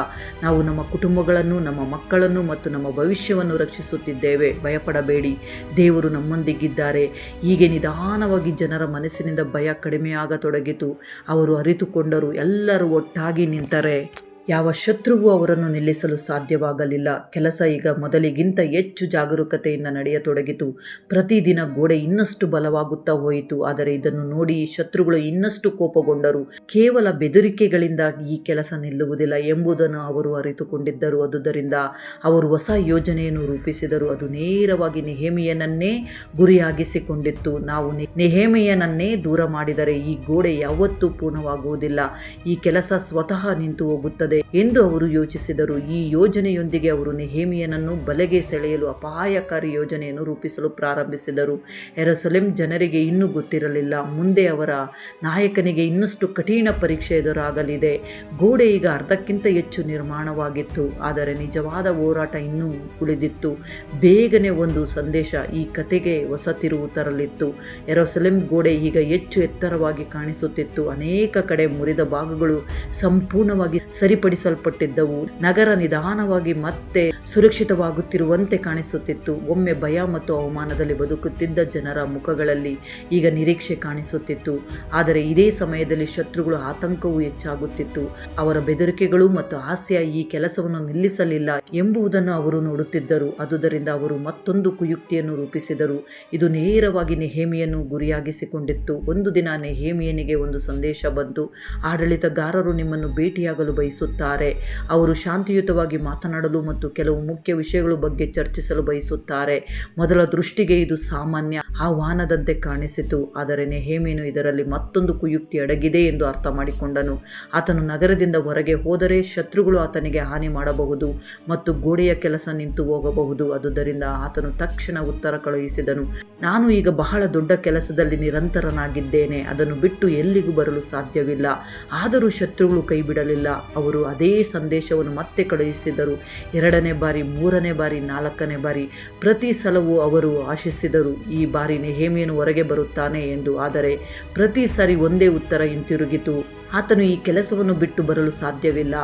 ನಾವು ನಮ್ಮ ಕುಟುಂಬಗಳನ್ನು, ನಮ್ಮ ಮಕ್ಕಳನ್ನು ಮತ್ತು ನಮ್ಮ ಭವಿಷ್ಯವನ್ನು ರಕ್ಷಿಸುತ್ತಿದ್ದೇವೆ. ಭಯಪಡಬೇಡಿ, ದೇವರು ನಮ್ಮೊಂದಿಗಿದ್ದಾರೆ. ಹೀಗೆ ನಿಧಾನವಾಗಿ ಜನರ ಮನಸ್ಸಿನಿಂದ ಭಯ ಕಡಿಮೆಯಾಗತೊಡಗಿತು. ಅವರು ಅರಿತುಕೊಂಡರು, ಎಲ್ಲರೂ ಒಟ್ಟಾಗಿ ನಿಂತರೆ ಯಾವ ಶತ್ರುವು ಅವರನ್ನು ನಿಲ್ಲಿಸಲು ಸಾಧ್ಯವಾಗಲಿಲ್ಲ. ಕೆಲಸ ಈಗ ಮೊದಲಿಗಿಂತ ಹೆಚ್ಚು ಜಾಗರೂಕತೆಯಿಂದ ನಡೆಯತೊಡಗಿತು. ಪ್ರತಿದಿನ ಗೋಡೆ ಇನ್ನಷ್ಟು ಬಲವಾಗುತ್ತಾ ಹೋಯಿತು. ಆದರೆ ಇದನ್ನು ನೋಡಿ ಶತ್ರುಗಳು ಇನ್ನಷ್ಟು ಕೋಪಗೊಂಡರು. ಕೇವಲ ಬೆದರಿಕೆಗಳಿಂದ ಈ ಕೆಲಸ ನಿಲ್ಲುವುದಿಲ್ಲ ಎಂಬುದನ್ನು ಅವರು ಅರಿತುಕೊಂಡಿದ್ದರು. ಆದುದರಿಂದ ಅವರು ಹೊಸ ಯೋಜನೆಯನ್ನು ರೂಪಿಸಿದರು. ಅದು ನೇರವಾಗಿ ನೆಹೆಮೀಯನನ್ನೇ ಗುರಿಯಾಗಿಸಿಕೊಂಡಿತ್ತು. ನಾವು ನೆಹೆಮೀಯನನ್ನೇ ದೂರ ಮಾಡಿದರೆ ಈ ಗೋಡೆ ಯಾವತ್ತೂ ಪೂರ್ಣವಾಗುವುದಿಲ್ಲ. ಈ ಕೆಲಸ ಸ್ವತಃ ನಿಂತು ಹೋಗುತ್ತದೆ ಎಂದು ಅವರು ಯೋಚಿಸಿದರು. ಈ ಯೋಜನೆಯೊಂದಿಗೆ ಅವರು ನೆಹೆಮೀಯನನ್ನು ಬಲೆಗೆ ಸೆಳೆಯಲು ಅಪಾಯಕಾರಿ ಯೋಜನೆಯನ್ನು ರೂಪಿಸಲು ಪ್ರಾರಂಭಿಸಿದರು. ಯೆರೂಸಲೇಮ್ ಜನರಿಗೆ ಇನ್ನೂ ಗೊತ್ತಿರಲಿಲ್ಲ, ಮುಂದೆ ಅವರ ನಾಯಕನಿಗೆ ಇನ್ನಷ್ಟು ಕಠಿಣ ಪರೀಕ್ಷೆ ಎದುರಾಗಲಿದೆ. ಗೋಡೆ ಈಗ ಅರ್ಧಕ್ಕಿಂತ ಹೆಚ್ಚು ನಿರ್ಮಾಣವಾಗಿತ್ತು, ಆದರೆ ನಿಜವಾದ ಹೋರಾಟ ಇನ್ನೂ ಉಳಿದಿತ್ತು. ಬೇಗನೆ ಒಂದು ಸಂದೇಶ ಈ ಕತೆಗೆ ಹೊಸ ತಿರುವು ತರಲಿತ್ತು. ಯೆರೂಸಲೇಮ್ ಗೋಡೆ ಈಗ ಹೆಚ್ಚು ಎತ್ತರವಾಗಿ ಕಾಣಿಸುತ್ತಿತ್ತು. ಅನೇಕ ಕಡೆ ಮುರಿದ ಭಾಗಗಳು ಸಂಪೂರ್ಣವಾಗಿ ಸರಿಪಡಿಸಲ್ಪಟ್ಟಿದ್ದವು. ನಗರ ನಿಧಾನವಾಗಿ ಮತ್ತೆ ಸುರಕ್ಷಿತವಾಗುತ್ತಿರುವಂತೆ ಕಾಣಿಸುತ್ತಿತ್ತು. ಒಮ್ಮೆ ಭಯ ಮತ್ತು ಅವಮಾನದಲ್ಲಿ ಬದುಕುತ್ತಿದ್ದ ಜನರ ಮುಖಗಳಲ್ಲಿ ಈಗ ನಿರೀಕ್ಷೆ ಕಾಣಿಸುತ್ತಿತ್ತು. ಆದರೆ ಇದೇ ಸಮಯದಲ್ಲಿ ಶತ್ರುಗಳ ಆತಂಕವೂ ಹೆಚ್ಚಾಗುತ್ತಿತ್ತು. ಅವರ ಬೆದರಿಕೆಗಳು ಮತ್ತು ಹಾಸ್ಯ ಈ ಕೆಲಸವನ್ನು ನಿಲ್ಲಿಸಲಿಲ್ಲ ಎಂಬುದನ್ನು ಅವರು ನೋಡುತ್ತಿದ್ದರು. ಆದುದರಿಂದ ಅವರು ಮತ್ತೊಂದು ಕುಯುಕ್ತಿಯನ್ನು ರೂಪಿಸಿದರು. ಇದು ನೇರವಾಗಿ ನೆಹೆಮೀಯನನ್ನು ಗುರಿಯಾಗಿಸಿಕೊಂಡಿತ್ತು. ಒಂದು ದಿನ ನೆಹೆಮೀಯನಿಗೆ ಒಂದು ಸಂದೇಶ ಬಂತು. ಆಡಳಿತಗಾರರು ನಿಮ್ಮನ್ನು ಭೇಟಿಯಾಗಲು ಬಯಸುತ್ತಾರೆ. ಅವರು ಶಾಂತಿಯುತವಾಗಿ ಮಾತನಾಡಲು ಮತ್ತು ಕೆಲವು ಮುಖ್ಯ ವಿಷಯಗಳ ಬಗ್ಗೆ ಚರ್ಚಿಸಲು ಬಯಸುತ್ತಾರೆ. ಮೊದಲ ದೃಷ್ಟಿಗೆ ಇದು ಸಾಮಾನ್ಯ ಆಹ್ವಾನದಂತೆ ಕಾಣಿಸಿತು. ಆದರೆ ನೆಹೆಮೀಯನು ಇದರಲ್ಲಿ ಮತ್ತೊಂದು ಕುಯುಕ್ತಿ ಅಡಗಿದೆ ಎಂದು ಅರ್ಥ ಮಾಡಿಕೊಂಡನು. ಆತನು ನಗರದಿಂದ ಹೊರಗೆ ಹೋದರೆ ಶತ್ರುಗಳು ಆತನಿಗೆ ಹಾನಿ ಮಾಡಬಹುದು ಮತ್ತು ಗೋಡೆಯ ಕೆಲಸ ನಿಂತು ಹೋಗಬಹುದು. ಆದುದರಿಂದ ಆತನು ತಕ್ಷಣ ಉತ್ತರ ಕಳುಹಿಸಿದನು, ನಾನು ಈಗ ಬಹಳ ದೊಡ್ಡ ಕೆಲಸದಲ್ಲಿ ನಿರಂತರನಾಗಿದ್ದೇನೆ, ಅದನ್ನು ಬಿಟ್ಟು ಎಲ್ಲಿಗೂ ಬರಲು ಸಾಧ್ಯವಿಲ್ಲ. ಆದರೂ ಶತ್ರುಗಳು ಕೈ ಬಿಡಲಿಲ್ಲ. ಅವರು ಅದೇ ಸಂದೇಶವನ್ನು ಮತ್ತೆ ಕಳುಹಿಸಿದರು. 2ನೇ ಬಾರಿ, 3ನೇ ಬಾರಿ, 4ನೇ ಬಾರಿ, ಪ್ರತಿ ಸಲವೂ ಅವರು ಆಶಿಸಿದರು ಈ ಬಾರಿ ನೆಹೆಮೀಯನು ಹೊರಗೆ ಬರುತ್ತಾನೆ ಎಂದು. ಆದರೆ ಪ್ರತಿ ಸಾರಿ ಒಂದೇ ಉತ್ತರ ಹಿಂತಿರುಗಿತು, ಆತನು ಈ ಕೆಲಸವನ್ನು ಬಿಟ್ಟು ಬರಲು ಸಾಧ್ಯವಿಲ್ಲ.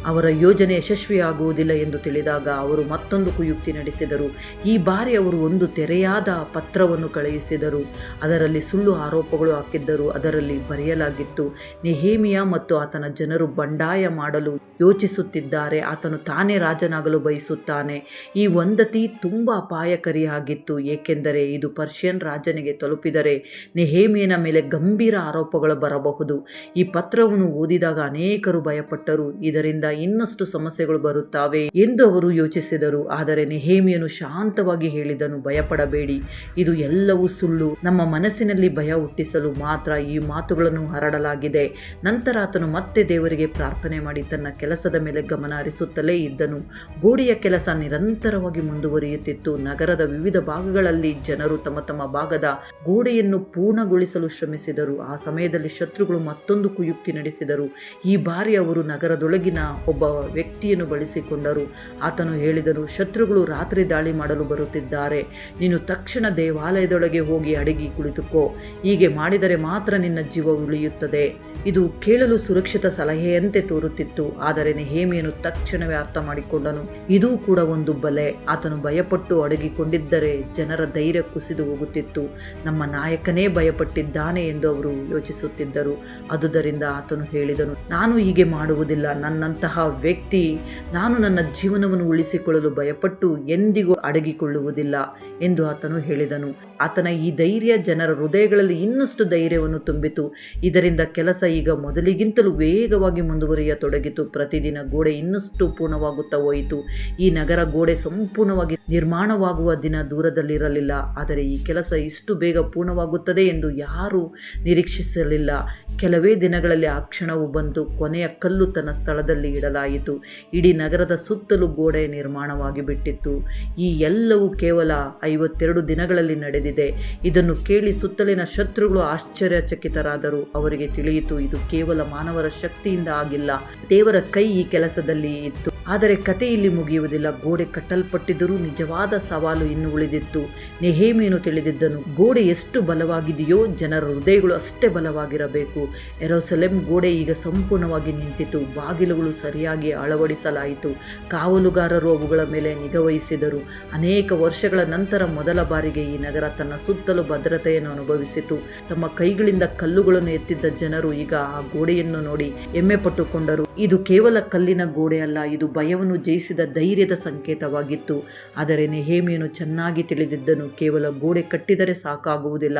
ಅವರ ಯೋಜನೆ ಯಶಸ್ವಿಯಾಗುವುದಿಲ್ಲ ಎಂದು ತಿಳಿದಾಗ ಅವರು ಮತ್ತೊಂದು ಕುಯುಕ್ತಿ ನಡೆಸಿದರು. ಈ ಬಾರಿ ಅವರು ಒಂದು ತೆರೆಯಾದ ಪತ್ರವನ್ನು ಕಳುಹಿಸಿದರು. ಅದರಲ್ಲಿ ಸುಳ್ಳು ಆರೋಪಗಳು ಹಾಕಿದ್ದರು. ಅದರಲ್ಲಿ ಬರೆಯಲಾಗಿತ್ತು, ನೆಹೆಮೀಯ ಮತ್ತು ಆತನ ಜನರು ಬಂಡಾಯ ಮಾಡಲು ಯೋಚಿಸುತ್ತಿದ್ದಾರೆ. ಆತನು ತಾನೇ ರಾಜನಾಗಲು ಬಯಸುತ್ತಾನೆ. ಈ ವದಂತಿ ತುಂಬ ಅಪಾಯಕಾರಿಯಾಗಿತ್ತು, ಏಕೆಂದರೆ ಇದು ಪರ್ಷಿಯನ್ ರಾಜನಿಗೆ ತಲುಪಿದರೆ ನೆಹೆಮೀಯನ ಮೇಲೆ ಗಂಭೀರ ಆರೋಪಗಳು ಬರಬಹುದು. ಈ ಪತ್ರವನ್ನು ಓದಿದಾಗ ಅನೇಕರು ಭಯಪಟ್ಟರು, ಇದರಿಂದ ಇನ್ನಷ್ಟು ಸಮಸ್ಯೆಗಳು ಬರುತ್ತವೆ ಎಂದು ಅವರು ಯೋಚಿಸಿದರು. ಆದರೆ ನೆಹೆಮೀಯನು ಶಾಂತವಾಗಿ ಹೇಳಿದನು, ಭಯಪಡಬೇಡಿ, ಇದು ಎಲ್ಲವೂ ಸುಳ್ಳು. ನಮ್ಮ ಮನಸ್ಸಿನಲ್ಲಿ ಭಯ ಹುಟ್ಟಿಸಲು ಮಾತ್ರ ಈ ಮಾತುಗಳನ್ನು ಹರಡಲಾಗಿದೆ. ನಂತರ ಆತನು ಮತ್ತೆ ದೇವರಿಗೆ ಪ್ರಾರ್ಥನೆ ಮಾಡಿ ತನ್ನ ಕೆಲಸದ ಮೇಲೆ ಗಮನ ಹರಿಸುತ್ತಲೇ ಇದ್ದನು. ಗೋಡೆಯ ಕೆಲಸ ನಿರಂತರವಾಗಿ ಮುಂದುವರಿಯುತ್ತಿತ್ತು. ನಗರದ ವಿವಿಧ ಭಾಗಗಳಲ್ಲಿ ಜನರು ತಮ್ಮ ತಮ್ಮ ಭಾಗದ ಗೋಡೆಯನ್ನು ಪೂರ್ಣಗೊಳಿಸಲು ಶ್ರಮಿಸಿದರು. ಆ ಸಮಯದಲ್ಲಿ ಶತ್ರುಗಳು ಮತ್ತೊಂದು ಕುಯುಕ್ತಿ ನಡೆಸಿದರು. ಈ ಬಾರಿ ಅವರು ನಗರದೊಳಗಿನ ಒಬ್ಬ ವ್ಯಕ್ತಿಯನ್ನು ಬಳಸಿಕೊಂಡರು. ಆತನು ಹೇಳಿದನು, ಶತ್ರುಗಳು ರಾತ್ರಿ ದಾಳಿ ಮಾಡಲು ಬರುತ್ತಿದ್ದಾರೆ. ನೀನು ತಕ್ಷಣ ದೇವಾಲಯದೊಳಗೆ ಹೋಗಿ ಅಡಗಿ ಕುಳಿತುಕೋ. ಹೀಗೆ ಮಾಡಿದರೆ ಮಾತ್ರ ನಿನ್ನ ಜೀವ ಉಳಿಯುತ್ತದೆ. ಇದು ಕೇಳಲು ಸುರಕ್ಷಿತ ಸಲಹೆಯಂತೆ ತೋರುತ್ತಿತ್ತು. ಆದರೆ ನೆಹೆಮೀಯನು ತಕ್ಷಣವೇ ಅರ್ಥ ಮಾಡಿಕೊಂಡನು, ಇದೂ ಕೂಡ ಒಂದು ಬಲೆ. ಆತನು ಭಯಪಟ್ಟು ಅಡಗಿಕೊಂಡಿದ್ದರೆ ಜನರ ಧೈರ್ಯ ಕುಸಿದು ಹೋಗುತ್ತಿತ್ತು. ನಮ್ಮ ನಾಯಕನೇ ಭಯಪಟ್ಟಿದ್ದಾನೆ ಎಂದು ಅವರು ಯೋಚಿಸುತ್ತಿದ್ದರು. ಆದುದರಿಂದ ಆತನು ಹೇಳಿದನು, ನಾನು ಹೀಗೆ ಮಾಡುವುದಿಲ್ಲ. ನನ್ನಂತಹ ವ್ಯಕ್ತಿ, ನಾನು ನನ್ನ ಜೀವನವನ್ನು ಉಳಿಸಿಕೊಳ್ಳಲು ಭಯಪಟ್ಟು ಎಂದಿಗೂ ಅಡಗಿಕೊಳ್ಳುವುದಿಲ್ಲ ಎಂದು ಆತನು ಹೇಳಿದನು. ಆತನ ಈ ಧೈರ್ಯ ಜನರ ಹೃದಯಗಳಲ್ಲಿ ಇನ್ನಷ್ಟು ಧೈರ್ಯವನ್ನು ತುಂಬಿತು. ಇದರಿಂದ ಕೆಲಸ ಈಗ ಮೊದಲಿಗಿಂತಲೂ ವೇಗವಾಗಿ ಮುಂದುವರಿಯತೊಡಗಿತು. ಪ್ರತಿದಿನ ಗೋಡೆ ಇನ್ನಷ್ಟು ಪೂರ್ಣವಾಗುತ್ತಾ ಹೋಯಿತು. ಈ ನಗರ ಗೋಡೆ ಸಂಪೂರ್ಣವಾಗಿ ನಿರ್ಮಾಣವಾಗುವ ದಿನ ದೂರದಲ್ಲಿರಲಿಲ್ಲ. ಆದರೆ ಈ ಕೆಲಸ ಇಷ್ಟು ಬೇಗ ಪೂರ್ಣವಾಗುತ್ತದೆ ಎಂದು ಯಾರೂ ನಿರೀಕ್ಷಿಸಲಿಲ್ಲ. ಕೆಲವೇ ದಿನಗಳಲ್ಲಿ ಆ ಕ್ಷಣವು ಬಂತು. ಕೊನೆಯ ಕಲ್ಲು ತನ್ನ ಸ್ಥಳದಲ್ಲಿ ಇಡಲಾಯಿತು. ಇಡೀ ನಗರದ ಸುತ್ತಲೂ ಗೋಡೆ ನಿರ್ಮಾಣವಾಗಿ ಬಿಟ್ಟಿತ್ತು. ಈ ಎಲ್ಲವೂ ಕೇವಲ 52 ದಿನಗಳಲ್ಲಿ ನಡೆದಿದೆ. ಇದನ್ನು ಕೇಳಿ ಸುತ್ತಲಿನ ಶತ್ರುಗಳು ಆಶ್ಚರ್ಯಚಕಿತರಾದರು. ಅವರಿಗೆ ತಿಳಿಯಿತು, ಇದು ಕೇವಲ ಮಾನವರ ಶಕ್ತಿಯಿಂದ ಆಗಿಲ್ಲ, ದೇವರ ಕೈ ಈ ಕೆಲಸದಲ್ಲಿ ಇತ್ತು. ಆದರೆ ಕತೆ ಇಲ್ಲಿ ಮುಗಿಯುವುದಿಲ್ಲ. ಗೋಡೆ ಕಟ್ಟಲ್ಪಟ್ಟಿದ್ದರೂ ನಿಜವಾದ ಸವಾಲು ಇನ್ನೂ ಉಳಿದಿತ್ತು. ನೆಹೆಮೀಯನು ತಿಳಿದಿದ್ದನು, ಗೋಡೆ ಎಷ್ಟು ಬಲವಾಗಿದೆಯೋ ಜನರ ಹೃದಯಗಳು ಅಷ್ಟೇ ಬಲವಾಗಿರಬೇಕು. ಯೆರೂಸಲೇಮ್ ಗೋಡೆ ಈಗ ಸಂಪೂರ್ಣವಾಗಿ ನಿಂತಿತು. ಬಾಗಿಲುಗಳು ಸರಿಯಾಗಿ ಅಳವಡಿಸಲಾಯಿತು. ಕಾವಲುಗಾರರು ಅವುಗಳ ಮೇಲೆ ನಿಗಾವಹಿಸಿದರು. ಅನೇಕ ವರ್ಷಗಳ ನಂತರ ಮೊದಲ ಬಾರಿಗೆ ಈ ನಗರ ತನ್ನ ಸುತ್ತಲೂ ಭದ್ರತೆಯನ್ನು ಅನುಭವಿಸಿತು. ತಮ್ಮ ಕೈಗಳಿಂದ ಕಲ್ಲುಗಳನ್ನು ಎತ್ತಿದ್ದ ಜನರು ಈಗ ಆ ಗೋಡೆಯನ್ನು ನೋಡಿ ಹೆಮ್ಮೆ ಪಟ್ಟುಕೊಂಡರು. ಇದು ಕೇವಲ ಕಲ್ಲಿನ ಗೋಡೆ ಅಲ್ಲ, ಇದು ಭಯವನ್ನು ಜಯಿಸಿದ ಧೈರ್ಯದ ಸಂಕೇತವಾಗಿತ್ತು. ಆದರೆ ನೆಹೆಮೀಯನು ಚೆನ್ನಾಗಿ ತಿಳಿದಿದ್ದನು, ಕೇವಲ ಗೋಡೆ ಕಟ್ಟಿದರೆ ಸಾಕಾಗುವುದಿಲ್ಲ.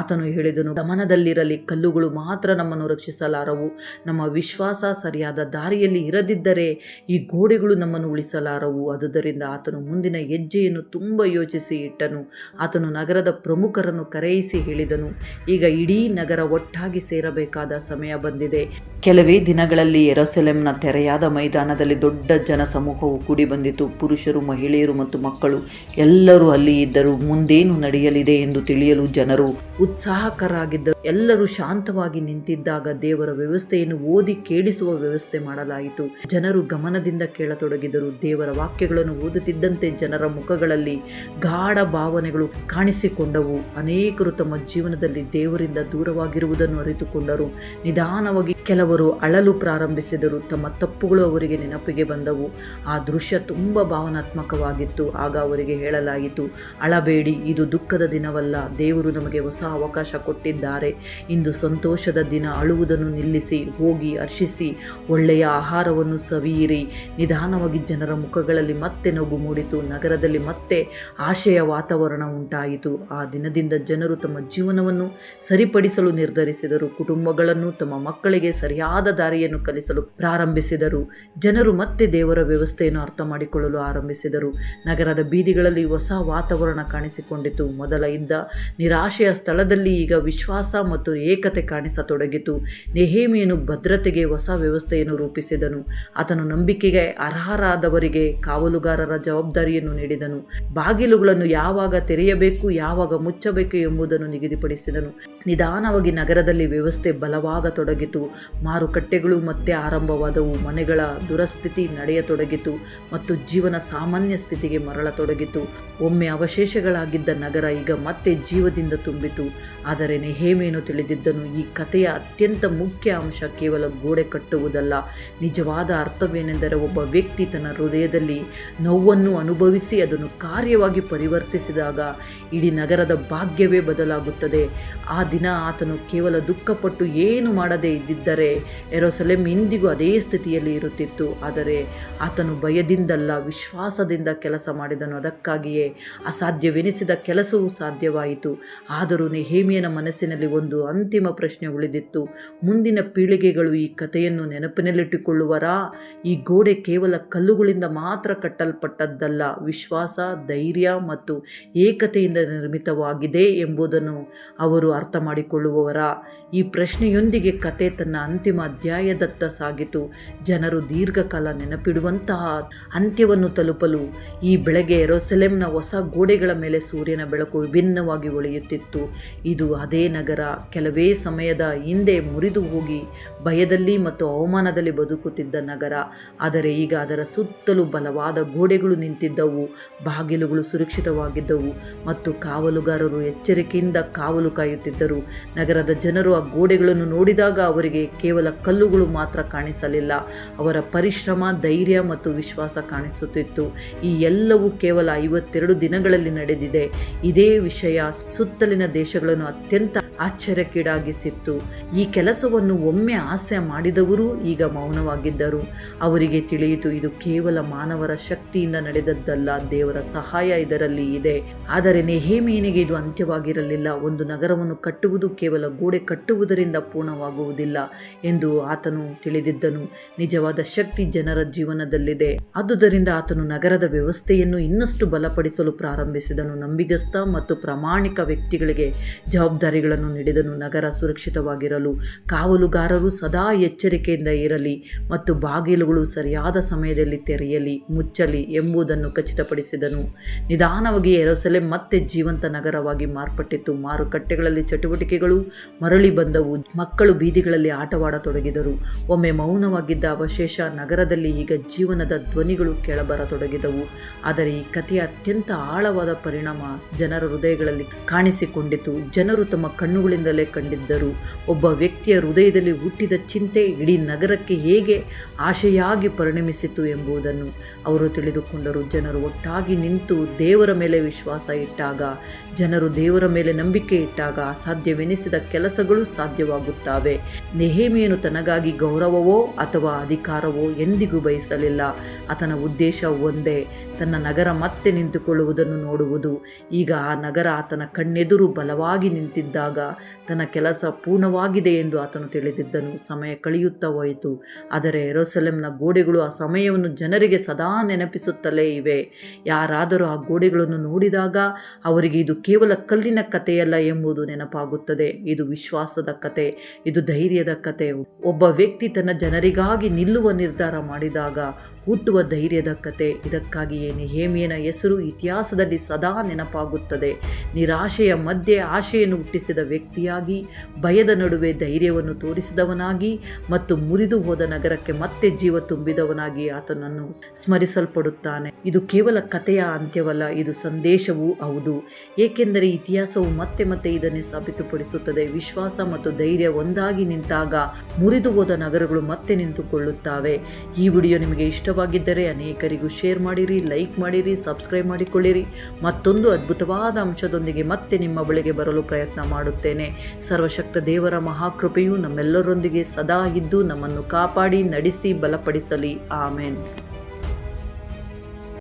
ಆತನು ಹೇಳಿದನು, ಗಮನದಲ್ಲಿರಲಿ, ಕಲ್ಲುಗಳು ಮಾತ್ರ ನಮ್ಮನ್ನು ರಕ್ಷಿಸಲಾರವು. ನಮ್ಮ ವಿಶ್ವಾಸ ಸರಿಯಾದ ದಾರಿಯಲ್ಲಿ ಇರದಿದ್ದರೆ ಈ ಗೋಡೆಗಳು ನಮ್ಮನ್ನು ಉಳಿಸಲಾರವು. ಆದುದರಿಂದ ಆತನು ಮುಂದಿನ ಹೆಜ್ಜೆಯನ್ನು ತುಂಬ ಯೋಚಿಸಿ ಇಟ್ಟನು. ಆತನು ನಗರದ ಪ್ರಮುಖರನ್ನು ಕರೆಯಿಸಿ ಹೇಳಿದನು, ಈಗ ಇಡೀ ನಗರ ಒಟ್ಟಾಗಿ ಸೇರಬೇಕಾದ ಸಮಯ ಬಂದಿದೆ. ಕೆಲವೇ ದಿನಗಳಲ್ಲಿ ಯೆರೂಸಲೇಮಿನ ತೆರೆಯಾದ ಮೈದಾನದಲ್ಲಿ ದೊಡ್ಡ ಜನಸಮೂಹವು ಕೂಡಿ ಬಂದಿತು. ಪುರುಷರು, ಮಹಿಳೆಯರು ಮತ್ತು ಮಕ್ಕಳು ಎಲ್ಲರೂ ಅಲ್ಲಿ ಇದ್ದರು. ಮುಂದೇನು ನಡೆಯಲಿದೆ ಎಂದು ತಿಳಿಯಲು ಜನರು ಉತ್ಸಾಹಕರಾಗಿದ್ದರು. ಎಲ್ಲರೂ ಶಾಂತವಾಗಿ ನಿಂತಿದ್ದಾಗ ದೇವರ ವ್ಯವಸ್ಥೆಯನ್ನು ಓದಿ ಕೇಳಿಸುವ ವ್ಯವಸ್ಥೆ ಮಾಡಲಾಯಿತು. ಜನರು ಗಮನದಿಂದ ಕೇಳತೊಡಗಿದರು. ದೇವರ ವಾಕ್ಯಗಳನ್ನು ಓದುತ್ತಿದ್ದಂತೆ ಜನರ ಮುಖಗಳಲ್ಲಿ ಗಾಢ ಭಾವನೆಗಳು ಕಾಣಿಸಿಕೊಂಡವು. ಅನೇಕರು ತಮ್ಮ ಜೀವನದಲ್ಲಿ ದೇವರಿಂದ ದೂರವಾಗಿರುವುದನ್ನು ಅರಿತುಕೊಂಡರು. ನಿಧಾನವಾಗಿ ಕೆಲವರು ಅಳಲು ಪ್ರಾರಂಭಿಸಿದರು. ತಮ್ಮ ತಪ್ಪುಗಳು ಅವರಿಗೆ ನೆನಪಿಗೆ ಬಂದವು. ಆ ದೃಶ್ಯ ತುಂಬ ಭಾವನಾತ್ಮಕವಾಗಿತ್ತು. ಆಗ ಅವರಿಗೆ ಹೇಳಲಾಯಿತು, ಅಳಬೇಡಿ, ಇದು ದುಃಖದ ದಿನವಲ್ಲ, ದೇವರು ನಮಗೆ ಹೊಸ ಅವಕಾಶ ಕೊಟ್ಟಿದ್ದಾರೆ. ಇಂದು ಸಂತೋಷದ ದಿನ. ಅಳುವುದನ್ನು ನಿಲ್ಲಿಸಿ, ಹೋಗಿ ಹರ್ಷಿಸಿ, ಒಳ್ಳೆಯ ಆಹಾರವನ್ನು ಸವಿಯಿರಿ. ನಿಧಾನವಾಗಿ ಜನರ ಮುಖಗಳಲ್ಲಿ ಮತ್ತೆ ನಗು ಮೂಡಿತು. ನಗರದಲ್ಲಿ ಮತ್ತೆ ಆಶೆಯ ವಾತಾವರಣ ಉಂಟಾಯಿತು. ಆ ದಿನದಿಂದ ಜನರು ತಮ್ಮ ಜೀವನವನ್ನು ಸರಿಪಡಿಸಲು ನಿರ್ಧರಿಸಿದರು. ಕುಟುಂಬಗಳನ್ನು ತಮ್ಮ ಮಕ್ಕಳಿಗೆ ಸರಿಯಾದ ದಾರಿಯನ್ನು ಕಲಿಸಲು ಪ್ರಾರಂಭಿಸಿದರು. ಜನರು ಮತ್ತೆ ದೇವರ ವ್ಯವಸ್ಥೆಯನ್ನು ಅರ್ಥ ಮಾಡಿಕೊಳ್ಳಲು ಆರಂಭಿಸಿದರು. ನಗರದ ಬೀದಿಗಳಲ್ಲಿ ಹೊಸ ವಾತಾವರಣ ಕಾಣಿಸಿಕೊಂಡಿತು. ಮೊದಲ ಇದ್ದ ನಿರಾಶೆಯ ಸ್ಥಳದಲ್ಲಿ ಈಗ ವಿಶ್ವಾಸ ಮತ್ತು ಏಕತೆ ಕಾಣಿಸತೊಡಗಿತು. ನೆಹೆಮೀಯನು ಭದ್ರತೆಗೆ ಹೊಸ ವ್ಯವಸ್ಥೆಯನ್ನು ರೂಪಿಸಿದನು. ಆತನು ನಂಬಿಕೆಗೆ ಅರ್ಹರಾದವರಿಗೆ ಕಾವಲುಗಾರರ ಜವಾಬ್ದಾರಿಯನ್ನು ನೀಡಿದನು. ಬಾಗಿಲುಗಳನ್ನು ಯಾವಾಗ ತೆರೆಯಬೇಕು, ಯಾವಾಗ ಮುಚ್ಚಬೇಕು ಎಂಬುದನ್ನು ನಿಗದಿಪಡಿಸಿದನು. ನಿಧಾನವಾಗಿ ನಗರದಲ್ಲಿ ವ್ಯವಸ್ಥೆ ಬಲವಾಗತೊಡಗಿತು. ಮಾರುಕಟ್ಟೆಗಳು ಮತ್ತೆ ಆರಂಭವಾದವು. ಮನೆಗಳ ದುರಸ್ಥಿತಿ ನಡೆಯತೊಡಗಿತು ಮತ್ತು ಜೀವನ ಸಾಮಾನ್ಯ ಸ್ಥಿತಿಗೆ ಮರಳತೊಡಗಿತು. ಒಮ್ಮೆ ಅವಶೇಷಗಳಾಗಿದ್ದ ನಗರ ಈಗ ಮತ್ತೆ ಜೀವದಿಂದ ತುಂಬಿತು. ಆದರೆ ನೆಹೆಮೀಯನು ತಿಳಿದಿದ್ದನು, ಈ ಕಥೆಯ ಅತ್ಯಂತ ಮುಖ್ಯ ಅಂಶ ಕೇವಲ ಗೋಡೆ ಕಟ್ಟುವುದಲ್ಲ. ನಿಜವಾದ ಅರ್ಥವೇನೆಂದರೆ, ಒಬ್ಬ ವ್ಯಕ್ತಿ ತನ್ನ ಹೃದಯದಲ್ಲಿ ನೋವನ್ನು ಅನುಭವಿಸಿ ಅದನ್ನು ಕಾರ್ಯವಾಗಿ ಪರಿವರ್ತಿಸಿದಾಗ ಇಡೀ ನಗರದ ಭಾಗ್ಯವೇ ಬದಲಾಗುತ್ತದೆ. ಆ ದಿನ ಆತನು ಕೇವಲ ದುಃಖಪಟ್ಟು ಏನು ಮಾಡದೇ ಇದ್ದಿದ್ದರೆ ಯೆರೂಸಲೇಮ್ ಇಂದಿಗೂ ಅದೇ ಸ್ಥಿತಿಯಲ್ಲಿ ಇರುತ್ತಿತ್ತು. ಆದರೆ ಆತನು ಭಯದಿಂದಲ್ಲ, ವಿಶ್ವಾಸದಿಂದ ಕೆಲಸ ಮಾಡಿದನು. ಅದಕ್ಕಾಗಿಯೇ ಅಸಾಧ್ಯವೆನಿಸಿದ ಕೆಲಸವು ಸಾಧ್ಯವಾಯಿತು. ಆದರೂ ನೆಹೆಮೀಯನ ಮನಸ್ಸಿನಲ್ಲಿ ಒಂದು ಅಂತಿಮ ಪ್ರಶ್ನೆ ಉಳಿದಿತ್ತು. ಮುಂದಿನ ಪೀಳಿಗೆಗಳು ಈ ಕಥೆಯನ್ನು ನೆನಪಿನಲ್ಲಿಟ್ಟುಕೊಳ್ಳುವರಾ? ಈ ಗೋಡೆ ಕೇವಲ ಕಲ್ಲುಗಳಿಂದ ಮಾತ್ರ ಕಟ್ಟಲ್ಪಟ್ಟದ್ದಲ್ಲ, ವಿಶ್ವಾಸ, ಧೈರ್ಯ ಮತ್ತು ಏಕತೆಯಿಂದ ನಿರ್ಮಿತವಾಗಿದೆ ಎಂಬುದನ್ನು ಅವರು ಅರ್ಥ ಮಾಡಿಕೊಳ್ಳುವವರಾ? ಈ ಪ್ರಶ್ನೆಯೊಂದಿಗೆ ಕತೆ ತನ್ನ ಅಂತಿಮ ಅಧ್ಯಾಯದತ್ತ ಸಾಗಿತು. ಜನರು ದೀರ್ಘಕಾಲ ನೆನಪಿಡುವಂತಹ ಅಂತ್ಯವನ್ನು ತಲುಪಲು ಈ ಬೆಳಗ್ಗೆ ಯೆರೂಸಲೇಮ್ನ ಹೊಸ ಗೋಡೆಗಳ ಮೇಲೆ ಸೂರ್ಯನ ಬೆಳಕು ವಿಭಿನ್ನವಾಗಿ ಹೊಳೆಯುತ್ತಿತ್ತು. ಇದು ಅದೇ ನಗರ, ಕೆಲವೇ ಸಮಯದ ಹಿಂದೆ ಮುರಿದು ಹೋಗಿ ಭಯದಲ್ಲಿ ಮತ್ತು ಅವಮಾನದಲ್ಲಿ ಬದುಕುತ್ತಿದ್ದ ನಗರ. ಆದರೆ ಈಗ ಅದರ ಸುತ್ತಲೂ ಬಲವಾದ ಗೋಡೆಗಳು ನಿಂತಿದ್ದವು, ಬಾಗಿಲುಗಳು ಸುರಕ್ಷಿತವಾಗಿದ್ದವು ಮತ್ತು ಕಾವಲುಗಾರರು ಎಚ್ಚರಿಕೆಯಿಂದ ಕಾವಲು ಕಾಯುತ್ತಿದ್ದರು. ನಗರದ ಜನರು ಆ ಗೋಡೆಗಳನ್ನು ನೋಡಿದಾಗ ಅವರಿಗೆ ಕೇವಲ ಕಲ್ಲುಗಳು ಮಾತ್ರ ಕಾಣಿಸಲಿಲ್ಲ, ಅವರ ಪರಿಶ್ರಮ, ಧೈರ್ಯ ಮತ್ತು ವಿಶ್ವಾಸ ಕಾಣಿಸುತ್ತಿತ್ತು. ಈ ಎಲ್ಲವೂ ಕೇವಲ 52 ದಿನಗಳಲ್ಲಿ ನಡೆದಿದೆ. ಇದೇ ವಿಷಯ ಸುತ್ತಲಿನ ದೇಶಗಳನ್ನು ಅತ್ಯಂತ ಆಶ್ಚರ್ಯಕ್ಕೀಡಾಗಿಸಿತ್ತು. ಈ ಕೆಲಸವನ್ನು ಒಮ್ಮೆ ಆಸೆ ಮಾಡಿದವರು ಈಗ ಮೌನವಾಗಿದ್ದರು. ಅವರಿಗೆ ತಿಳಿಯಿತು, ಇದು ಕೇವಲ ಮಾನವರ ಶಕ್ತಿಯಿಂದ ನಡೆದದ್ದಲ್ಲ, ದೇವರ ಸಹಾಯ ಇದರಲ್ಲಿ ಇದೆ. ಆದರೆ ನೆಹೆಮೀಯನಿಗೆ ಇದು ಅಂತ್ಯವಾಗಿರಲಿಲ್ಲ. ಒಂದು ನಗರವನ್ನು ಕಟ್ಟುವುದು ಕೇವಲ ಗೋಡೆ ಕಟ್ಟುವುದರಿಂದ ಪೂರ್ಣವಾಗುವುದಿಲ್ಲ ಎಂದು ಆತನು ತಿಳಿದಿದ್ದನು. ನಿಜವಾದ ಶಕ್ತಿ ಜನರ ಜೀವನದಲ್ಲಿದೆ. ಆದುದರಿಂದ ಆತನು ನಗರದ ವ್ಯವಸ್ಥೆಯನ್ನು ಇನ್ನಷ್ಟು ಬಲಪಡಿಸಲು ಪ್ರಾರಂಭಿಸಿದನು. ನಂಬಿಗಸ್ತ ಮತ್ತು ಪ್ರಾಮಾಣಿಕ ವ್ಯಕ್ತಿಗಳಿಗೆ ಜವಾಬ್ದಾರಿಗಳನ್ನು ನೀಡಿದನು. ನಗರ ಸುರಕ್ಷಿತವಾಗಿರಲು ಕಾವಲುಗಾರರು ಸದಾ ಎಚ್ಚರಿಕೆಯಿಂದ ಇರಲಿ ಮತ್ತು ಬಾಗಿಲುಗಳು ಸರಿಯಾದ ಸಮಯದಲ್ಲಿ ತೆರೆಯಲಿ, ಮುಚ್ಚಲಿ ಎಂಬುದನ್ನು ಖಚಿತಪಡಿಸಿದನು. ನಿಧಾನವಾಗಿ ಯೆರೂಸಲೇಮ್ ಮತ್ತೆ ಜೀವಂತ ನಗರವಾಗಿ ಮಾರ್ಪಟ್ಟಿತು. ಮಾರುಕಟ್ಟೆಗಳಲ್ಲಿ ಚಟುವಟಿಕೆಗಳು ಮರಳಿ ಬಂದವು. ಮಕ್ಕಳು ಬೀದಿಗಳಲ್ಲಿ ಆಟವಾಡತೊಡಗಿದರು. ಒಮ್ಮೆ ಮೌನವಾಗಿದ್ದ ಅವಶೇಷ ನಗರದಲ್ಲಿ ಈಗ ಜೀವನದ ಧ್ವನಿಗಳು ಕೇಳಬರತೊಡಗಿದವು. ಆದರೆ ಈ ಕಥೆಯ ಅತ್ಯಂತ ಆಳವಾದ ಪರಿಣಾಮ ಜನರ ಹೃದಯಗಳಲ್ಲಿ ಕಾಣಿಸಿಕೊಂಡಿತು. ಜನರು ತಮ್ಮ ಕಣ್ಣುಗಳಿಂದಲೇ ಕಂಡಿದ್ದರು. ಒಬ್ಬ ವ್ಯಕ್ತಿಯ ಹೃದಯದಲ್ಲಿ ಹುಟ್ಟಿದ ಚಿಂತೆ ಇಡೀ ನಗರಕ್ಕೆ ಹೇಗೆ ಆಶೆಯಾಗಿ ಪರಿಣಮಿಸಿತು ಎಂಬುದನ್ನು ಅವರು ತಿಳಿದುಕೊಂಡರು. ಜನರು ಒಟ್ಟಾಗಿ ನಿಂತು ದೇವರ ಮೇಲೆ ವಿಶ್ವಾಸ ಇಟ್ಟಾಗ, ಜನರು ದೇವರ ಮೇಲೆ ನಂಬಿಕೆ ಇಟ್ಟಾಗ ಅಸಾಧ್ಯವೆನಿಸಿದ ಕೆಲಸಗಳು ಸಾಧ್ಯವಾಗುತ್ತವೆ. ನೆಹೆಮೀಯನು ತನಗಾಗಿ ಗೌರವವೋ ಅಥವಾ ಅಧಿಕಾರವೋ ಎಂದಿಗೂ ಬಯಸಲಿಲ್ಲ. ಆತನ ಉದ್ದೇಶ ಒಂದೇ, ತನ್ನ ನಗರ ಮತ್ತೆ ನಿಂತುಕೊಳ್ಳುವುದನ್ನು ನೋಡುವುದು. ಈಗ ಆ ನಗರ ಆತನ ಕಣ್ಣೆದುರು ಬಲವಾಗಿ ನಿಂತಿದ್ದಾಗ ತನ್ನ ಕೆಲಸ ಪೂರ್ಣವಾಗಿದೆ ಎಂದು ಆತನು ತಿಳಿದಿದ್ದನು. ಸಮಯ ಕಳೆಯುತ್ತಾ ಹೋಯಿತು, ಆದರೆ ಯೆರೂಸಲೇಮ್ನ ಗೋಡೆಗಳು ಆ ಸಮಯವನ್ನು ಜನರಿಗೆ ಸದಾ ನೆನಪಿಸುತ್ತಲೇ ಇವೆ. ಯಾರಾದರೂ ಆ ಗೋಡೆಗಳನ್ನು ನೋಡಿದಾಗ ಅವರಿಗೆ ಇದು ಕೇವಲ ಕಲ್ಲಿನ ಕಥೆಯಲ್ಲ ಎಂಬುದು ನೆನಪಾಗುತ್ತದೆ. ಇದು ವಿಶ್ವಾಸದ ಕತೆ, ಇದು ಧೈರ್ಯದ ಕತೆ. ಒಬ್ಬ ವ್ಯಕ್ತಿ ತನ್ನ ಜನರಿಗಾಗಿ ನಿಲ್ಲುವ ನಿರ್ಧಾರ ಮಾಡಿದಾಗ ಹುಟ್ಟುವ ಧೈರ್ಯದ ಕತೆ. ಇದಕ್ಕಾಗಿಯೇ ನೆಹೆಮೀಯನ ಹೆಸರು ಇತಿಹಾಸದಲ್ಲಿ ಸದಾ ನೆನಪಾಗುತ್ತದೆ. ನಿರಾಶೆಯ ಮಧ್ಯೆ ಆಶೆಯನ್ನು ಹುಟ್ಟಿಸಿದ ವ್ಯಕ್ತಿಯಾಗಿ, ಭಯದ ನಡುವೆ ಧೈರ್ಯವನ್ನು ತೋರಿಸಿದವನಾಗಿ ಮತ್ತು ಮುರಿದು ಹೋದ ನಗರಕ್ಕೆ ಮತ್ತೆ ಜೀವ ತುಂಬಿದವನಾಗಿ ಆತನನ್ನು ಸ್ಮರಿಸಲ್ಪಡುತ್ತಾನೆ. ಇದು ಕೇವಲ ಕಥೆಯ ಅಂತ್ಯವಲ್ಲ, ಇದು ಸಂದೇಶವೂ ಹೌದು. ಏಕೆಂದರೆ ಇತಿಹಾಸವು ಮತ್ತೆ ಮತ್ತೆ ಇದನ್ನೇ ಸಾಬೀತುಪಡಿಸುತ್ತದೆ. ವಿಶ್ವಾಸ ಮತ್ತು ಧೈರ್ಯ ಒಂದಾಗಿ ನಿಂತಾಗ ಮುರಿದು ಹೋದ ನಗರಗಳು ಮತ್ತೆ ನಿಂತುಕೊಳ್ಳುತ್ತವೆ. ಈ ವಿಡಿಯೋ ನಿಮಗೆ ಇಷ್ಟವಾಗಿದ್ದರೆ ಅನೇಕರಿಗೂ ಶೇರ್ ಮಾಡಿರಿ, ಲೈಕ್ ಮಾಡಿರಿ, ಸಬ್ಸ್ಕ್ರೈಬ್ ಮಾಡಿಕೊಳ್ಳಿರಿ. ಮತ್ತೊಂದು ಅದ್ಭುತವಾದ ಅಂಶದೊಂದಿಗೆ ಮತ್ತೆ ನಿಮ್ಮ ಬಳಿಗೆ ಬರಲು ಪ್ರಯತ್ನ ಮಾಡುತ್ತೇನೆ. ಸರ್ವಶಕ್ತ ದೇವರ ಮಹಾಕೃಪೆಯು ನಮ್ಮೆಲ್ಲರೊಂದಿಗೆ ಸದಾ ಇದ್ದು ನಮ್ಮನ್ನು ಕಾಪಾಡಿ ನಡೆಸಿ ಬಲಪಡಿಸಲಿ. ಆಮೆನ್.